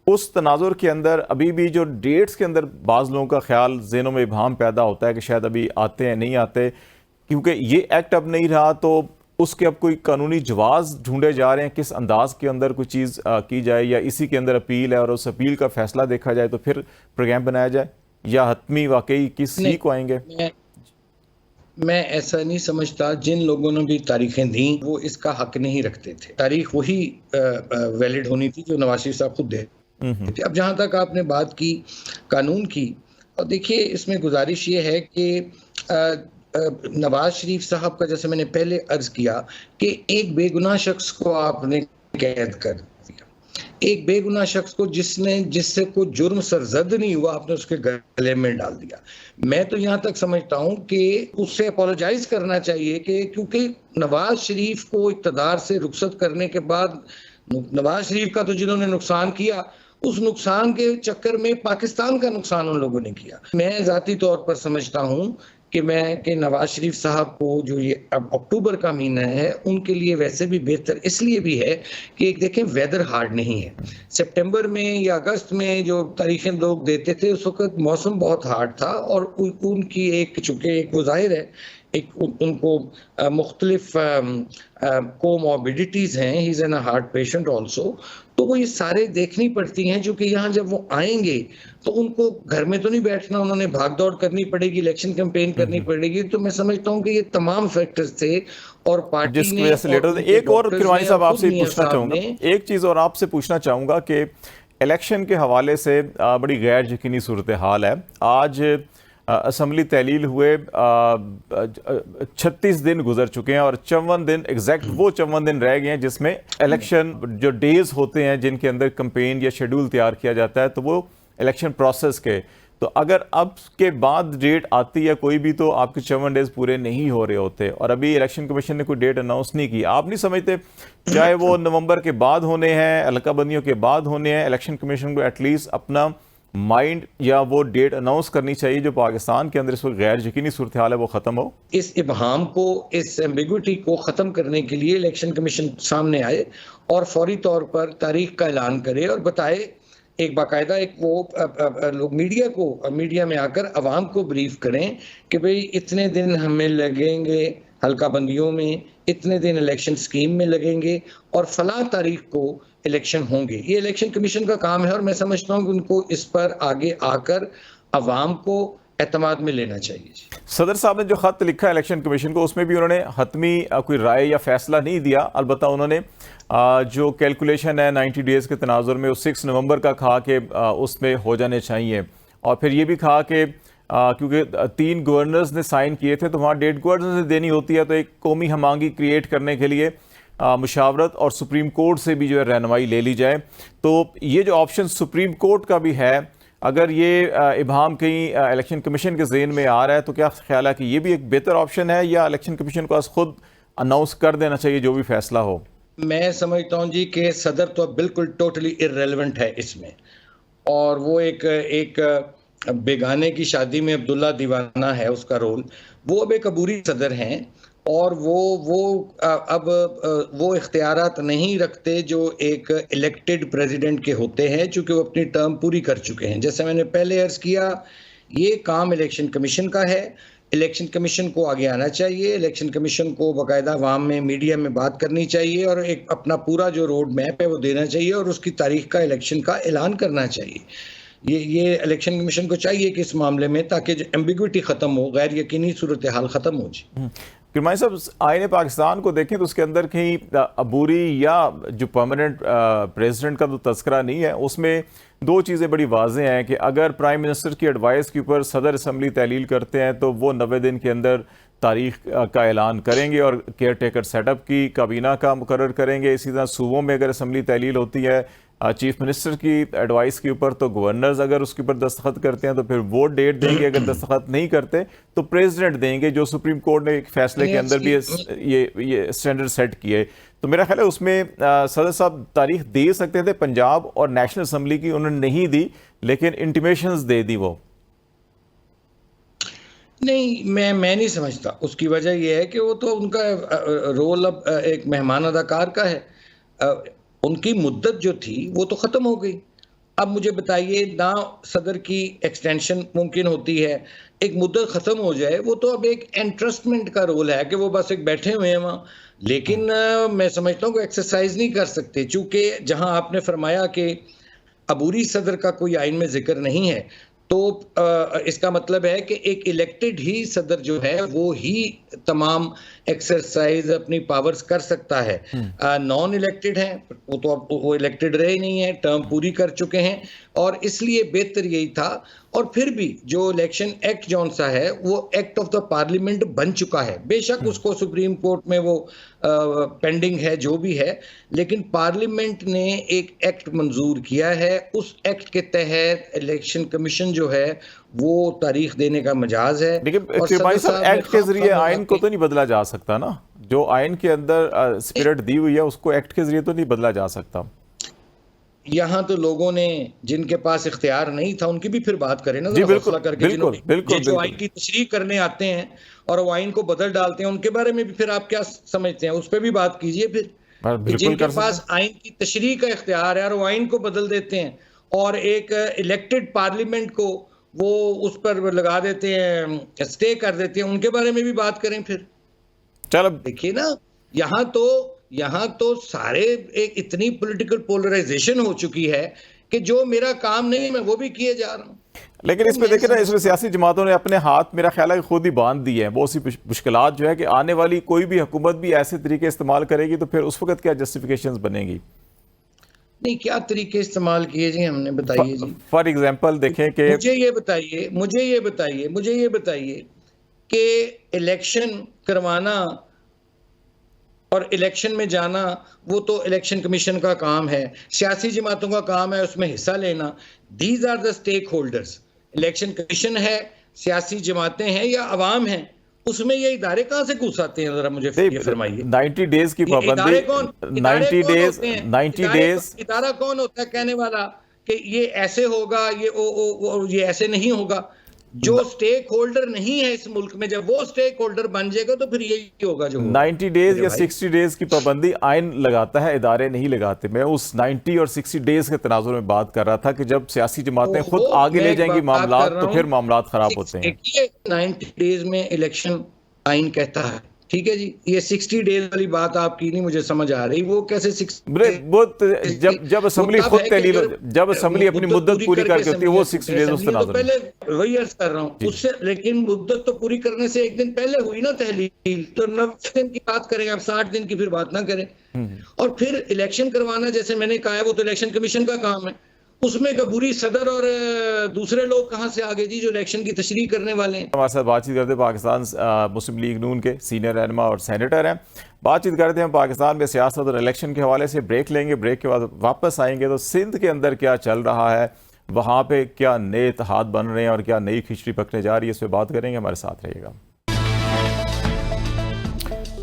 उस तनाजुर के अंदर अभी भी जो डेट्स के अंदर बाज़ लोगों का ख्याल ज़हनों में इबहम पैदा होता है कि शायद अभी आते हैं नहीं आते, क्योंकि ये एक्ट अब नहीं रहा तो उसके अब कोई कानूनी जवाज़ ढूंढे जा रहे हैं, किस अंदाज के अंदर कोई चीज़ की जाए या इसी के अंदर अपील है और उस अपील का फैसला देखा जाए तो फिर प्रोग्राम बनाया जाए, या हतमी वाकई किस सी को आएंगे? मैं ऐसा नहीं समझता। जिन लोगों ने भी तारीखें दी वो इसका हक नहीं रखते थे। तारीख वही वैलिड होनी थी जो नवाज शरीफ साहब खुद दे थे। अब जहां तक आपने बात की कानून की, और देखिए इसमें गुजारिश ये है कि नवाज शरीफ साहब का, जैसे मैंने पहले अर्ज किया कि एक बेगुनाह शख्स को आपने कैद कर दिया, एक बेगुनाह शख्स को जिससे कोई जुर्म सरजद नहीं हुआ आपने उसके गले में डाल दिया। मैं तो यहाँ तक समझता हूँ कि उससे अपोलोजाइज करना चाहिए कि क्योंकि नवाज शरीफ को इक़्तिदार से रुखसत करने के बाद नवाज शरीफ का तो जिन्होंने नुकसान किया, उस नुकसान के चक्कर में पाकिस्तान का नुकसान उन लोगों ने किया। मैं ज़ाती तौर पर समझता हूँ कि नवाज शरीफ साहब को जो ये अब अक्टूबर का महीना है उनके लिए वैसे भी बेहतर इसलिए भी है कि एक देखें वेदर हार्ड नहीं है। सितंबर में या अगस्त में जो तारीखें लोग देते थे उस वक्त मौसम बहुत हार्ड था और उनकी एक चूँकि एक वो जाहिर है एक उनको मुख्तलिफ कोमॉर्बिडिटीज़ हैं, he is an heart patient also, तो वो ये सारे देखनी पड़ती हैं जो कि यहाँ जब वो आएंगे तो उनको घर में तो नहीं बैठना, उन्होंने भाग दौड़ करनी पड़ेगी, इलेक्शन कैंपेन करनी पड़ेगी। तो मैं समझता हूँ कि ये तमाम फैक्टर्स थे और पार्टी जिसकी वजह से लेटर। एक और किरवानी साहब आपसे पूछना चाहूँगा, एक चीज़ और आपसे पूछना चाहूँगा कि इलेक्शन के हवाले से बड़ी गैर यकीनी सूरत हाल है। आज असम्बली तहलील हुए 36 दिन गुजर चुके हैं और 54 दिन एग्जैक्ट वो 54 दिन रह गए हैं जिसमें इलेक्शन जो डेज होते हैं जिनके अंदर कैंपेन या शेड्यूल तैयार किया जाता है तो वो इलेक्शन प्रोसेस के, तो अगर अब के बाद डेट आती है कोई भी तो आपके 54 डेज पूरे नहीं हो रहे होते और अभी इलेक्शन कमीशन ने कोई डेट अनाउंस नहीं की। आप नहीं समझते चाहे वो नवंबर के बाद होने हैं, हल्काबंदियों के बाद होने हैं, इलेक्शन कमीशन को एटलीस्ट अपना माइंड या वो डेट अनाउंस करनी चाहिए जो पाकिस्तान के अंदर इस वक्त गैर यकीनी सूरत हाल है वो ख़त्म हो? इस इबहाम को, इस एम्बिग्विटी को ख़त्म करने के लिए इलेक्शन कमीशन सामने आए और फौरी तौर पर तारीख का ऐलान करे और बताए, एक बाकायदा एक वो लोग मीडिया में आकर अवाम को ब्रीफ करें कि भाई इतने दिन हमें लगेंगे हल्का बंदियों में, इतने दिन इलेक्शन स्कीम में लगेंगे और फला तारीख को इलेक्शन होंगे। ये इलेक्शन कमीशन का काम है और मैं समझता हूँ कि उनको इस पर आगे आकर अवाम को एतमाद में लेना चाहिए। सदर साहब ने जो खत लिखा है इलेक्शन कमीशन को उसमें भी उन्होंने हतमी कोई राय या फैसला नहीं दिया, अलबत्ता उन्होंने जो कैलकुलेशन है 90 डेज़ के तनाजुर में उस 6 नवंबर का कहा कि उसमें हो जाने चाहिए और फिर ये भी कहा कि क्योंकि 3 गवर्नर्स ने साइन किए थे तो वहाँ डेट गवर्नर से देनी होती है, तो एक कौमी हमांगी क्रिएट करने के लिए मुशावरत और सुप्रीम कोर्ट से भी जो है रहनुमाई ले ली जाए। तो ये जो ऑप्शन सुप्रीम कोर्ट का भी है, अगर ये इबहाम कहीं इलेक्शन कमीशन के ज़हन में आ रहा है तो क्या ख्याल है कि ये भी एक बेहतर ऑप्शन है या इलेक्शन कमीशन को खुद अनाउंस कर देना चाहिए जो भी फैसला हो? मैं समझता हूँ जी कि सदर तो बिल्कुल टोटली इर्रेलेवेंट है इसमें, और वो एक बेगाने की शादी में अब्दुल्ला दीवाना है उसका रोल, वो अब एक अबूरी सदर हैं और वो इख्तियारात नहीं रखते जो एक इलेक्टेड प्रेसिडेंट के होते हैं, चूंकि वो अपनी टर्म पूरी कर चुके हैं। जैसे मैंने पहले अर्ज किया, ये काम इलेक्शन कमीशन का है। इलेक्शन कमीशन को आगे आना चाहिए, इलेक्शन कमीशन को बाकायदा अवाम में, मीडिया में बात करनी चाहिए और एक अपना पूरा जो रोड मैप है वो देना चाहिए और उसकी तारीख का, इलेक्शन का ऐलान करना चाहिए। ये इलेक्शन कमीशन को चाहिए कि इस मामले में, ताकि जो एम्बिग्विटी ख़त्म हो, गैर यकीनी सूरत हाल ख़त्म हो जाए। किरमानी साहब, आईने पाकिस्तान को देखें तो उसके अंदर कहीं अबूरी या जो परमानेंट प्रेसिडेंट का तो तस्करा नहीं है। उसमें दो चीज़ें बड़ी वाज़ेह हैं कि अगर प्राइम मिनिस्टर की एडवाइस के ऊपर सदर असम्बली तहलील करते हैं तो वो 90 दिन के अंदर तारीख का ऐलान करेंगे और केयर टेकर सेटअप की काबीना का मुकर्रर करेंगे। इसी तरह सूबों में अगर असम्बली तहलील होती है चीफ मिनिस्टर की एडवाइस के ऊपर तो गवर्नर्स अगर उसके ऊपर दस्तखत करते हैं तो फिर वो डेट देंगे, अगर दस्तखत नहीं करते तो प्रेसिडेंट देंगे, जो सुप्रीम कोर्ट ने एक फैसले के अंदर भी ये स्टैंडर्ड सेट किए। तो मेरा ख्याल है उसमें सदर साहब तारीख दे सकते थे पंजाब और नेशनल असम्बली की, उन्होंने नहीं दी, लेकिन इंटीमेशंस दे दी वो। नहीं, मैं नहीं समझता। उसकी वजह यह है कि वो तो उनका रोल अब एक मेहमान अदाकार का है। उनकी मुद्दत जो थी वो तो ख़त्म हो गई। अब मुझे बताइए, ना सदर की एक्सटेंशन मुमकिन होती है, एक मुद्दत ख़त्म हो जाए, वो तो अब एक एंट्रस्टमेंट का रोल है कि वो बस एक बैठे हुए हैं वहाँ। लेकिन मैं समझता हूँ कि एक्सरसाइज नहीं कर सकते, चूँकि जहाँ आपने फरमाया कि अबूरी सदर का कोई आइन में जिक्र नहीं है, तो इसका मतलब है कि एक इलेक्टेड ही सदर जो है वो ही तमाम एक्सरसाइज अपनी पावर्स कर सकता है। नॉन इलेक्टेड हैं वो तो अब वो इलेक्टेड रहे नहीं है, टर्म पूरी कर चुके हैं, और इसलिए बेहतर यही था। और फिर भी जो इलेक्शन एक्ट जौन सा है वो एक्ट ऑफ द पार्लियामेंट बन चुका है। बेशक उसको सुप्रीम कोर्ट में वो पेंडिंग है, जो भी है, लेकिन पार्लियामेंट ने एक एक्ट मंजूर किया है। उस एक्ट के तहत इलेक्शन कमीशन जो है वो तारीख देने का मजाज है। लेकिन एक्ट के जरिए आइन को तो नहीं बदला जा सकता ना, जो आइन के अंदर स्पिरिट दी हुई है उसको एक्ट के जरिए तो नहीं बदला जा सकता। यहाँ तो लोगों ने, जिनके पास इख्तियार नहीं था, उनकी भी फिर बात करें ना, जी बिल्कुल, करके बिल्कुल, जो आइन की तशरीह करने आते हैं और वो आइन को बदल डालते हैं, उनके बारे में भी फिर आप क्या समझते हैं, उस पर भी बात कीजिए। फिर जिनके पास आइन की तशरीह का इख्तियार है और वो आइन को बदल देते हैं और एक इलेक्टेड पार्लियामेंट को वो उस पर लगा देते हैं, स्टे कर देते हैं, उनके बारे में भी बात करें। फिर चलो देखिए ना, यहाँ तो सारे एक इतनी पॉलिटिकल पोलराइजेशन हो चुकी है कि जो मेरा काम नहीं मैं वो भी किए जा रहा हूँ। लेकिन इसमें देखिए ना, इसमें सियासी जमातों ने अपने हाथ मेरा ख्याल है खुद ही बांध दिए हैं। बहुत सी मुश्किलात जो है कि आने वाली कोई भी हुकूमत भी ऐसे तरीके इस्तेमाल करेगी तो फिर उस वक्त क्या जस्टिफिकेशंस बनेगी। नहीं, क्या तरीके इस्तेमाल किए जी, हमने बताइए जी। फॉर एग्जाम्पल देखें कि मुझे ये बताइए कि इलेक्शन करवाना और इलेक्शन में जाना वो तो इलेक्शन कमीशन का काम है, सियासी जमातों का काम है उसमें हिस्सा लेना। These are the stake holders. Election commission है, सियासी जमातें हैं या अवाम हैं, उसमें ये इदारे कहाँ से घुस आते हैं, जरा मुझे फरमाइए। 90 डेज की पाबंदी, 90 डेज इदारा कौन होता है कहने वाला कि ये ऐसे होगा, ये ऐसे नहीं होगा। जो स्टेक होल्डर नहीं है इस मुल्क में, जब वो स्टेक होल्डर बन जाएगा तो फिर यही होगा जो 90 डेज या 60 डेज की पाबंदी आइन लगाता है, इदारे नहीं लगाते। मैं उस 90 और 60 डेज के तनाजुर में बात कर रहा था कि जब सियासी जमातें खुद आगे ले जाएंगी मामला तो फिर मामला खराब होते हैं। 90 डेज में इलेक्शन आइन कहता है, ठीक है जी। ये 60 डेज वाली बात आपकी नहीं मुझे समझ आ रही, वो कैसे 60 जब असेंबली खुद तहलील, जब असेंबली अपनी मुद्दत पूरी करके होती है वो 60 डेज उस तनाजुर पहले वही अर्ज कर रहा हूँ उससे, लेकिन मुद्दत तो पूरी करने से एक दिन पहले हुई ना तहलील, तो 90 दिन की बात करें आप, 60 दिन की फिर बात ना करें। और फिर इलेक्शन करवाना, जैसे मैंने कहा है, वो तो इलेक्शन कमीशन का काम है। उसमें अबूरी सदर और दूसरे लोग कहाँ से आगे जी, जो इलेक्शन की तशरीह करने वाले हैं। हमारे साथ बातचीत करते हैं पाकिस्तान मुस्लिम लीग नून के सीनियर रहनुमा और सेनेटर हैं। बातचीत करते हैं पाकिस्तान में सियासत और इलेक्शन के हवाले से। ब्रेक लेंगे, ब्रेक के बाद वापस आएंगे तो सिंध के अंदर क्या चल रहा है, वहाँ पे क्या नए इत्तेहाद बन रहे हैं और क्या नई खिचड़ी पकने जा रही है, इस पर बात करेंगे। हमारे साथ रहिएगा।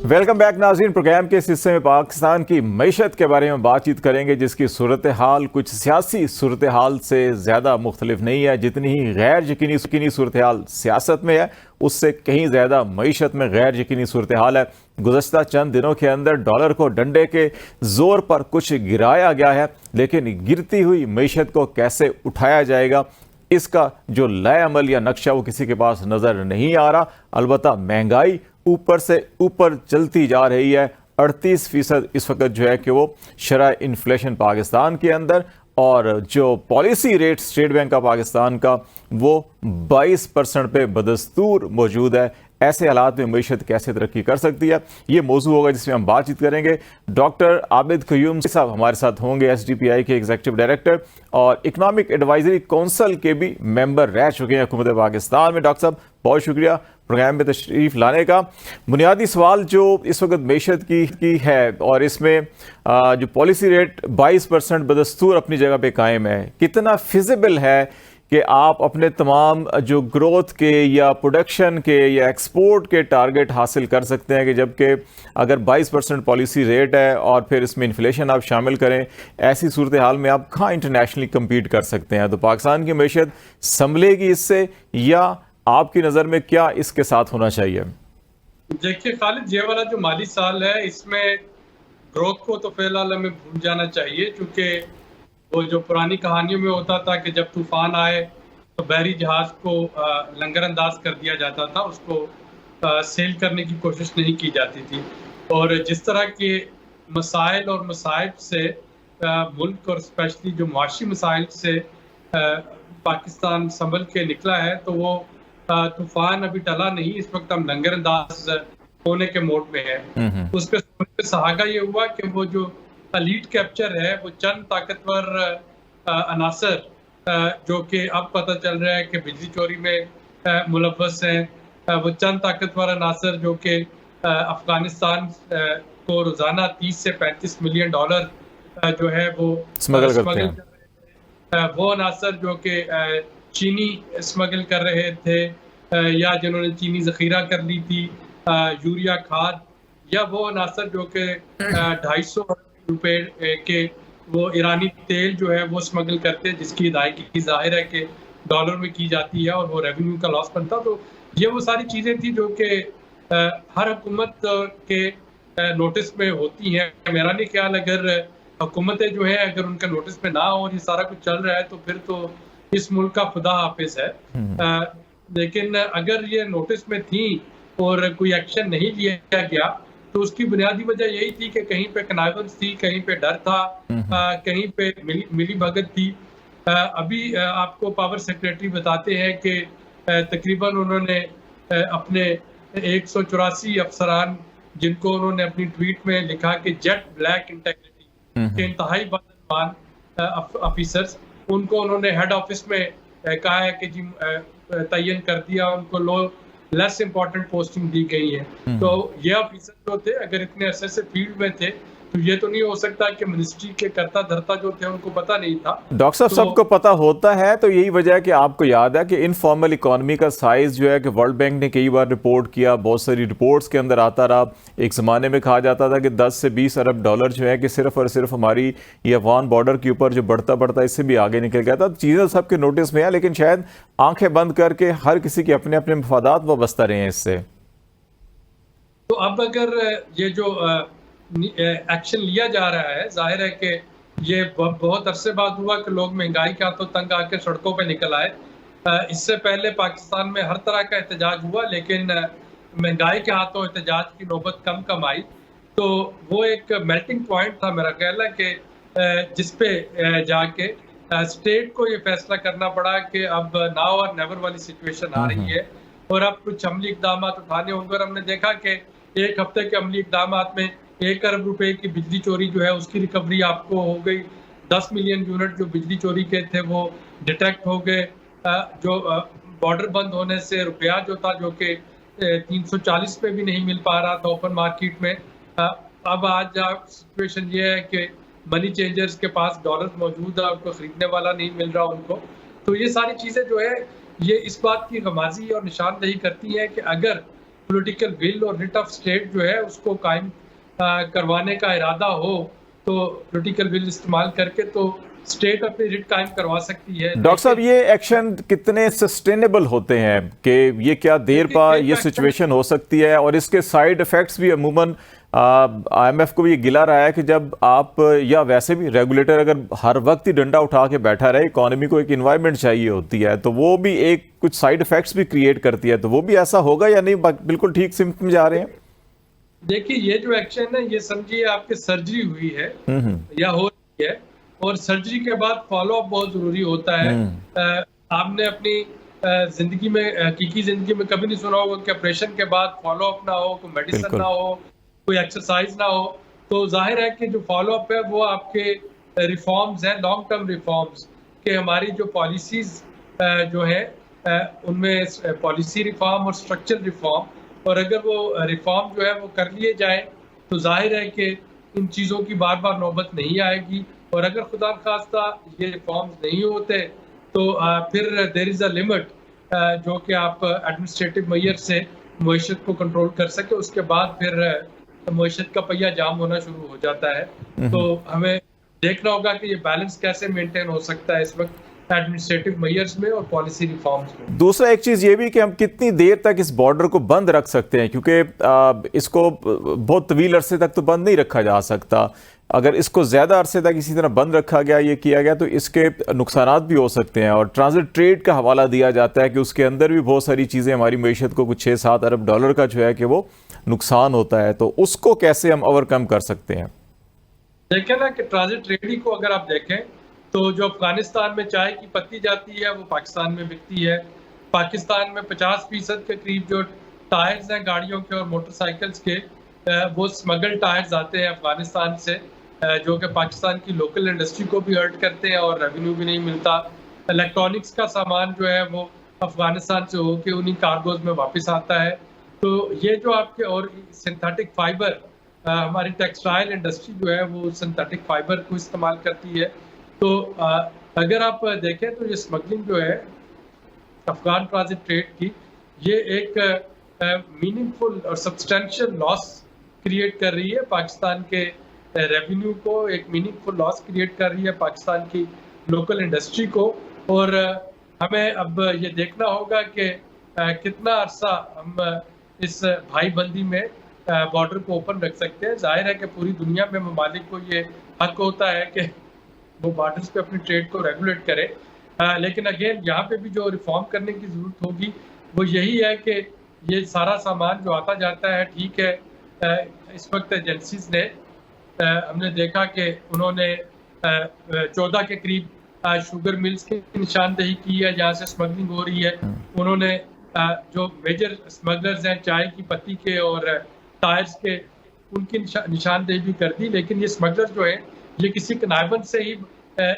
वेलकम बैक नाज़रीन। प्रोग्राम के इस हिस्से में पाकिस्तान की मईशत के बारे में बातचीत करेंगे, जिसकी सूरत हाल कुछ सियासी सूरत हाल से ज़्यादा मुख्तलिफ नहीं है। जितनी ही गैर यकीनी सूरत हाल सियासत में है, उससे कहीं ज़्यादा मईशत में गैर यकीनी सूरत हाल है। गुज़श्ता चंद दिनों के अंदर डॉलर को डंडे के ज़ोर पर कुछ गिराया गया है, लेकिन गिरती हुई मईशत को कैसे उठाया जाएगा, इसका जो लय अमल या नक्शा वो किसी के पास नज़र नहीं आ रहा। अलबत्ता महंगाई ऊपर से ऊपर चलती जा रही है। 38% इस वक्त जो है कि वो शरह इन्फ्लेशन पाकिस्तान के अंदर, और जो पॉलिसी रेट स्टेट बैंक का पाकिस्तान का वो 22% पे बदस्तूर मौजूद है। ऐसे हालात में मईशत कैसे तरक्की कर सकती है, ये मौजू होगा जिसमें हम बातचीत करेंगे। डॉक्टर आबिद क़य्यूम साहब हमारे साथ होंगे, SDPI के एग्जीक्यूटिव डायरेक्टर और इकनॉमिक एडवाइजरी काउंसिल के भी मेंबर रह चुके हैं हुकूमत पाकिस्तान में। डॉक्टर साहब बहुत शुक्रिया प्रोग्राम में तशरीफ़ लाने का। बुनियादी सवाल जो इस वक्त मईशत की है और इसमें जो पॉलिसी रेट 22% बदस्तूर अपनी जगह पे कायम है, कितना फिजिबल है कि आप अपने तमाम जो ग्रोथ के या प्रोडक्शन के या एक्सपोर्ट के टारगेट हासिल कर सकते हैं, कि जबकि अगर 22% पॉलिसी रेट है और फिर इसमें इन्फ्लेशन आप शामिल करें, ऐसी सूरत हाल में आप कहाँ इंटरनेशनली कम्पीट कर सकते हैं? तो पाकिस्तान की मईशत संभलेगी इससे, या आपकी नज़र में क्या इसके साथ होना चाहिए? देखिए खालिद, ये वाला जो माली साल है इसमें ग्रोथ को तो फिलहाल हमें भूल जाना चाहिए, क्योंकि वो जो पुरानी कहानियों में होता था कि जब तूफान आए तो बहरी जहाज को लंगर अंदाज कर दिया जाता था, उसको सेल करने की कोशिश नहीं की जाती थी। और जिस तरह के मसाइल और मसाइब से मुल्क और स्पेशली जो मुआशी मसाइल से पाकिस्तान संभल के निकला है, तो वो तूफान अभी टला नहीं। इस वक्त हम लंगर अंदाज होने के मोड में है। उस पर सहागा ये हुआ कि वो जो लीड कैप्चर है वो चंद ताकतवर अनासर जो कि अब पता चल रहा है कि बिजली चोरी में मुलव्वस हैं, वो चंद ताकतवर अनासर जो कि अफगानिस्तान को रोजाना 30 से 35 मिलियन डॉलर जो है वो स्मगल कर रहे हैं। वो अनासर जो कि चीनी स्मगल कर रहे थे, या जिन्होंने चीनी जखीरा कर ली थी, यूरिया खाद, या वो अनासर जो कि 250 रुपए के वो ईरानी तेल जो है वो स्मगल करते हैं, जिसकी अदायगी जाहिर है कि डॉलर में की जाती है और वो रेवेन्यू का लॉस बनता। तो ये वो सारी चीज़ें थी जो कि हर हुकूमत के नोटिस में होती हैं। मेरा नहीं ख्याल अगर हुकूमतें जो है अगर उनका नोटिस में ना हो और ये सारा कुछ चल रहा है तो फिर तो इस मुल्क का खुदा हाफिज है। लेकिन अगर ये नोटिस में थी और कोई एक्शन नहीं लिया गया तो उसकी बुनियादी वजह यही थी कि कहीं पे कनाइवेंस थी, कहीं पे डर था, कहीं पे मिली भगत थी। अभी आपको पावर सेक्रेटरी बताते हैं कि तकरीबन उन्होंने अपने 184 अफसरान, जिनको उन्होंने अपनी ट्वीट में लिखा कि जेट ब्लैक इंटेग्रिटी के इंतहाई बदमान ऑफिसर्स, उनको उन्होंने हेड ऑफिस में कहा है कि जी तयन कर दिया, उनको लेस इम्पोर्टेंट पोस्टिंग दी गई है। तो ये ऑफिसर जो थे अगर इतने अरसे से फील्ड में थे तो ये तो नहीं हो सकता कि मिनिस्ट्री के करता धरता जो थे उनको पता नहीं था। डॉक्टर साहब, सबको पता होता है, तो यही वजह है कि आपको याद है कि इनफॉर्मल इकोनॉमी का साइज जो है कि वर्ल्ड बैंक ने कई बार रिपोर्ट किया, बहुत सारी रिपोर्ट्स के अंदर आता रहा। एक ज़माने में कहा जाता था कि 10 से 20 अरब डॉलर जो है कि सिर्फ और सिर्फ हमारी ये अफगान बॉर्डर के ऊपर जो बढ़ता बढ़ता इससे भी आगे निकल गया था। चीज़ें सबके नोटिस में है, लेकिन शायद आंखें बंद करके हर किसी के अपने अपने मफादात वाबस्ता रहे हैं इससे। तो अब अगर ये जो एक्शन लिया जा रहा है, जाहिर है कि ये बहुत अरसे बाद हुआ कि लोग महंगाई के हाथों तंग आके सड़कों पे निकल आए। इससे पहले पाकिस्तान में हर तरह का एहतजाज हुआ, लेकिन महंगाई के हाथों एहतजाज की नौबत कम आई। तो वो एक मेल्टिंग पॉइंट था मेरा ख्याल है कि जिस पे जाके स्टेट को ये फैसला करना पड़ा कि अब नाउ और नेवर वाली सिचुएशन आ रही है और अब कुछ अमली इकदाम उठाने होंगे। और हमने देखा कि एक हफ्ते के अमली इकदाम में 1 अरब रुपए की बिजली चोरी जो है उसकी रिकवरी आपको हो गई। 10 मिलियन यूनिट जो बिजली चोरी के थे वो डिटेक्ट हो गए। जो बॉर्डर बंद होने से रुपया जो था जो कि 340 पे भी नहीं मिल पा रहा था ओपन मार्केट में, अब आज सिचुएशन ये है कि मनी चेंजर्स के पास डॉलर मौजूद है, उनको खरीदने वाला नहीं मिल रहा उनको। तो ये सारी चीज़ें जो है ये इस बात की गमाजी और निशानदही करती है कि अगर पॉलिटिकल विल और रिट ऑफ स्टेट जो है उसको कायम करवाने का इरादा हो तो पॉलिटिकल विल इस्तेमाल करके तो स्टेट अपनी रिट कायम करवा सकती है। डॉक्टर साहब, ये एक्शन कितने सस्टेनेबल होते हैं कि ये क्या देर पा ये सिचुएशन हो सकती है, और इसके साइड इफेक्ट्स भी अमूमन IMF को भी ये गिला रहा है कि जब आप या वैसे भी रेगुलेटर अगर हर वक्त ही डंडा उठा के बैठा रहे, इकोनॉमी को एक इन्वायरमेंट चाहिए होती है, तो वो भी एक कुछ साइड इफेक्ट्स भी क्रिएट करती है, तो वो भी ऐसा होगा या नहीं? बिल्कुल ठीक सिमत में जा रहे हैं? देखिए, ये जो एक्शन है, ये समझिए आपके सर्जरी हुई है या हो रही है, और सर्जरी के बाद फॉलो अप बहुत जरूरी होता है। आपने अपनी जिंदगी में जिंदगी में कभी नहीं सुना होगा कि ऑपरेशन के बाद फॉलो अप ना हो, कोई मेडिसिन ना हो, कोई एक्सरसाइज ना हो। तो जाहिर है कि जो फॉलो अप है वो आपके रिफॉर्म्स हैं, लॉन्ग टर्म रिफॉर्म्स के। हमारी जो पॉलिसीज जो है उनमें पॉलिसी रिफॉर्म और स्ट्रक्चर रिफॉर्म, और अगर वो रिफॉर्म जो है वो कर लिए जाए तो जाहिर है कि इन चीज़ों की बार बार नौबत नहीं आएगी। और अगर खुदा खास्ता ये रिफॉर्म्स नहीं होते तो फिर देयर इज़ अ लिमिट जो कि आप एडमिनिस्ट्रेटिव मेजर से मईशत को कंट्रोल कर सके। उसके बाद फिर मईशत का पहिया जाम होना शुरू हो जाता है। तो हमें देखना होगा कि ये बैलेंस कैसे मेंटेन हो सकता है इस वक्त एडमिनिस्ट्रेटिव मेजर्स में और पॉलिसी रिफॉर्म्स में। दूसरा एक चीज़ ये भी कि हम कितनी देर तक इस बॉर्डर को बंद रख सकते हैं, क्योंकि इसको बहुत तवील अरसे तक तो बंद नहीं रखा जा सकता। अगर इसको ज़्यादा अरसे तक इसी तरह बंद रखा गया, ये किया गया, तो इसके नुकसानात भी हो सकते हैं। और ट्रांजिट ट्रेड का हवाला दिया जाता है कि उसके अंदर भी बहुत सारी चीज़ें हमारी मईशत को कुछ 6-7 अरब डॉलर का जो है कि वो नुकसान होता है। तो उसको कैसे हम ओवरकम कर सकते हैं? देखें ना कि ट्रांजिट ट्रेड को अगर आप देखें तो जो अफगानिस्तान में चाय की पत्ती जाती है वो पाकिस्तान में बिकती है। पाकिस्तान में 50% के करीब जो टायर्स हैं गाड़ियों के और मोटरसाइकिल्स के, वो स्मगल टायर्स आते हैं अफगानिस्तान से, जो कि पाकिस्तान की लोकल इंडस्ट्री को भी हर्ट करते हैं और रेवेन्यू भी नहीं मिलता। इलेक्ट्रॉनिक्स का सामान जो है वो अफगानिस्तान से होकर उन्हीं कार्गोज में वापस आता है। तो ये जो आपके और सिंथेटिक फाइबर, हमारी टेक्सटाइल इंडस्ट्री जो है वो सिंथेटिक फाइबर को इस्तेमाल करती है। तो अगर आप देखें तो ये स्मगलिंग जो है अफगान ट्रांजिट ट्रेड की, ये एक मीनिंगफुल और सब्सटेंशियल लॉस क्रिएट कर रही है पाकिस्तान के रेवेन्यू को, एक मीनिंगफुल लॉस क्रिएट कर रही है पाकिस्तान की लोकल इंडस्ट्री को। और हमें अब ये देखना होगा कि कितना अरसा हम इस भाईबंदी में बॉर्डर को ओपन रख सकते हैं। जाहिर है कि पूरी दुनिया में ममालिक को ये हक होता है कि वो बॉर्डर्स पे अपनी ट्रेड को रेगुलेट करे, लेकिन अगेन यहाँ पे भी जो रिफॉर्म करने की ज़रूरत होगी वो यही है कि ये सारा सामान जो आता जाता है, ठीक है, इस वक्त एजेंसीज ने हमने देखा कि उन्होंने 14 के करीब शुगर मिल्स की निशानदेही की है जहाँ से स्मगलिंग हो रही है। उन्होंने जो मेजर स्मगलर्स हैं चाय की पत्ती के और टायर्स के, उनकी निशानदेही भी कर दी। लेकिन ये स्मगलर जो है ये किसी कनाइबन से ही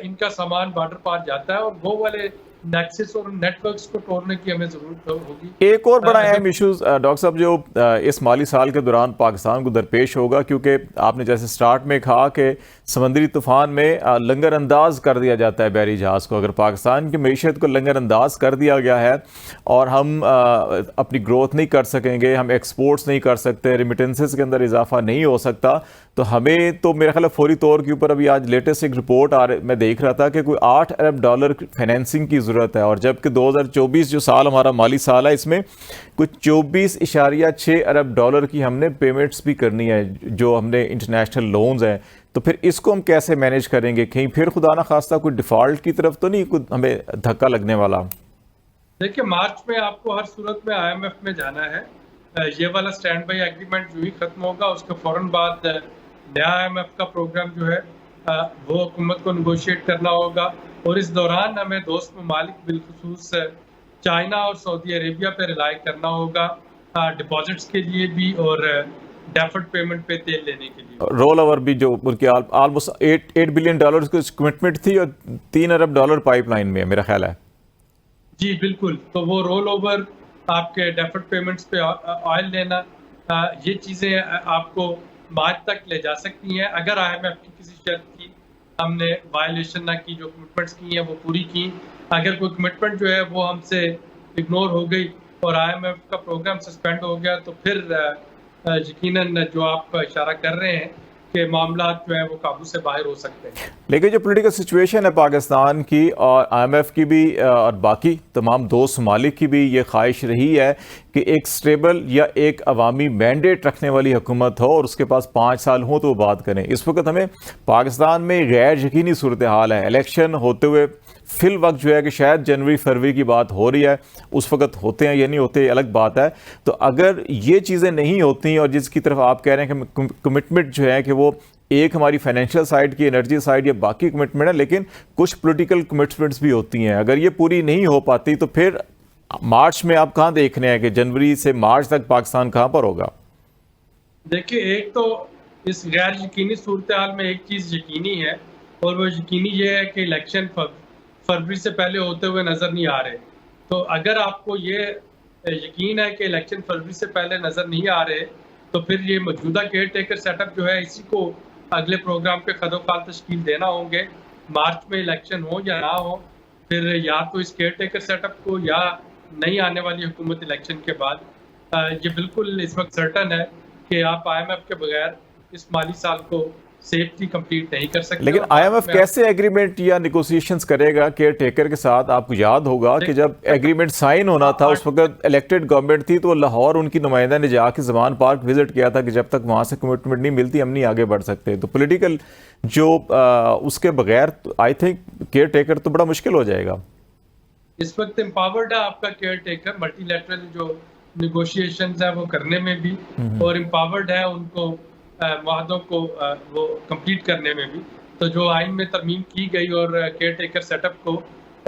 इनका सामान बॉर्डर पार जाता है और वो वाले नेक्सस और नेटवर्क्स को तोड़ने की हमें जरूरत होगी। एक और बड़ा अहम इशूज डॉक्टर साहब जो इस माली साल के दौरान पाकिस्तान को दरपेश होगा, क्योंकि आपने जैसे स्टार्ट में कहा कि समंदरी तूफान में लंगर अंदाज कर दिया जाता है बहरी जहाज़ को। अगर पाकिस्तान की मईशत को लंगर अंदाज कर दिया गया है और हम अपनी ग्रोथ नहीं कर सकेंगे, हम एक्सपोर्ट्स नहीं कर सकते, रिमिटेंसेस के अंदर इजाफा नहीं हो सकता, तो हमें तो मेरे ख्याल फौरी तौर के ऊपर अभी आज लेटेस्ट एक रिपोर्ट मैं देख रहा था कि कोई 8 अरब डॉलर फाइनेंसिंग की ज़रूरत है। और जबकि 2024 जो साल हमारा माली साल है, इसमें कुछ 24.6 अरब डॉलर की हमने पेमेंट्स भी करनी है जो हमने इंटरनेशनल लोन्स हैं। तो फिर इसको हम कैसे मैनेज करेंगे? कहीं फिर खुदा ना खास्ता कोई डिफ़ॉल्ट की तरफ तो नहीं कुछ हमें धक्का लगने वाला? देखिए, मार्च में आपको हर सूरत में IMF में जाना है। ये वाला स्टैंड बाई एग्रीमेंट जो ही खत्म होगा उसके फौरन बाद नया IMF का प्रोग्राम जो है वो हुकूमत को निगोशिएट करना होगा। और इस दौरान हमें दोस्त ममालिक बिलखुसूस चाइना और सऊदी अरेबिया पे रिलाई करना होगा डिपॉजिट्स के लिए भी और डेफर्ड पेमेंट पे तेल लेने के लिए। रोल ओवर भी जो उनकी ऑलमोस्ट 8 बिलियन डॉलर की कमिटमेंट थी और 3 अरब डॉलर पाइपलाइन में मेरा ख्याल है। जी बिल्कुल, तो वो रोल ओवर आपके डेफर्ड पेमेंट्स पे ऑयल लेना, ये चीज़ें आपको मार्च तक ले जा सकती हैं अगर IMF की किसी शर्त की हमने वायलेशन ना की, जो कमिटमेंट्स की हैं वो पूरी की। अगर कोई कमिटमेंट जो है वो हमसे इग्नोर हो गई और IMF का प्रोग्राम सस्पेंड हो गया तो फिर यकीनन जो आप इशारा कर रहे हैं के मामला जो है वो काबू से बाहर हो सकते हैं। लेकिन जो पॉलिटिकल सिचुएशन है पाकिस्तान की और IMF की भी और बाकी तमाम दोस्त ममालिक की भी ये ख्वाहिश रही है कि एक स्टेबल या एक अवामी मैंडेट रखने वाली हुकूमत हो और उसके पास 5 साल हो तो वो बात करें। इस वक्त हमें पाकिस्तान में गैर यकीनी सूरत हाल है। इलेक्शन होते हुए फिल वक्त जो है कि शायद जनवरी फरवरी की बात हो रही है, उस वक्त होते हैं या नहीं होते अलग बात है। तो अगर ये चीज़ें नहीं होती और जिसकी तरफ आप कह रहे हैं कि कमिटमेंट जो है कि वो एक हमारी फाइनेंशियल साइड की, एनर्जी साइड या बाकी कमिटमेंट है, लेकिन कुछ पॉलिटिकल कमिटमेंट्स भी होती हैं, अगर ये पूरी नहीं हो पाती तो फिर मार्च में आप कहाँ देख रहे हैं कि जनवरी से मार्च तक पाकिस्तान कहाँ पर होगा? देखिए, एक तो इस गैर यकीनी सूरत हाल में एक चीज़ यकीनी है और वो यकीनी ये है कि इलेक्शन फरवरी से पहले होते हुए नज़र नहीं आ रहे। तो अगर आपको ये यकीन है कि इलेक्शन फरवरी से पहले नज़र नहीं आ रहे तो फिर ये मौजूदा केयर टेकर सेटअप जो है इसी को अगले प्रोग्राम पे कदोकाल तश्कील देना होंगे। मार्च में इलेक्शन हो या ना हो, फिर या तो इस केयर टेकर सेटअप को या नहीं आने वाली हुकूमत इलेक्शन के बाद ये बिल्कुल इस वक्त सर्टन है कि आप IMF के बगैर इस माली साल को सेफली कंप्लीट नहीं कर सकते। लेकिन IMF कैसे एग्रीमेंट या निगोशिएशंस करेगा केयर टेकर के साथ? आपको याद होगा कि जब एग्रीमेंट साइन होना था उस वक्त इलेक्टेड गवर्नमेंट थी, तो लाहौर उनकी नुमाइंदा ने जाके जमान पार्क विजिट किया था कि जब तक वहां से कमिटमेंट नहीं मिलती हम नहीं आगे बढ़ सकते। तो पॉलिटिकल जो उसके बगैर आई थिंक केयर टेकर तो बड़ा मुश्किल हो जाएगा। इस वक्त एम्पावर्ड है आपका केयर टेकर, मल्टीलैटरल जो निगोशिएशंस है वो करने में भी, और एम्पावर्ड है उनको वादों को वो कंप्लीट करने में भी। तो जो आइन में तरमीम की गई और केयर टेकर सेटअप को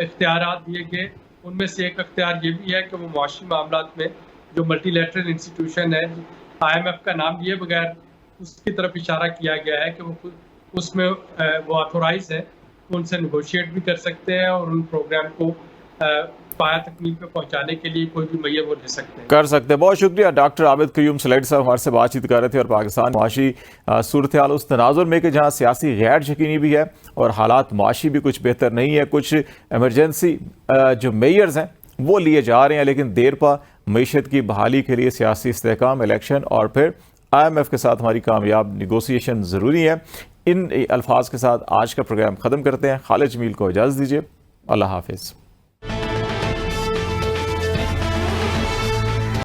इख्तियारात दिए गए, उनमें से एक इख्तियार ये भी है कि वो मुआशी मामलात में जो मल्टीलैटरल इंस्टीट्यूशन है, IMF का नाम लिए बगैर उसकी तरफ इशारा किया गया है कि वो उसमें वो ऑथोराइज है, उनसे निगोशिएट भी कर सकते हैं और उन प्रोग्राम को पाया तकमील पे पहुंचाने के लिए कोई भी मैय्यर वो ले सकते हैं, कर सकते हैं। बहुत शुक्रिया डॉक्टर आबिद क़य्यूम सलाइडी साहब हमारे से बातचीत कर रहे थे और पाकिस्तान मुआशी सूरत हाल उस तनाजुर में कि जहाँ सियासी गैर यकीनी भी है और हालात मुआशी भी कुछ बेहतर नहीं है। कुछ एमरजेंसी जो मेयर्स हैं वो लिए जा रहे हैं, लेकिन देर पा मीशत की बहाली के लिए सियासी इस्तेहकाम, इलेक्शन और फिर IMF के साथ हमारी कामयाब निगोसिएशन ज़रूरी है। इन अल्फाज के साथ आज का प्रोग्राम ख़त्म करते हैं। खालिद जमील को इजाज़त दीजिए। अल्लाह हाफिज़।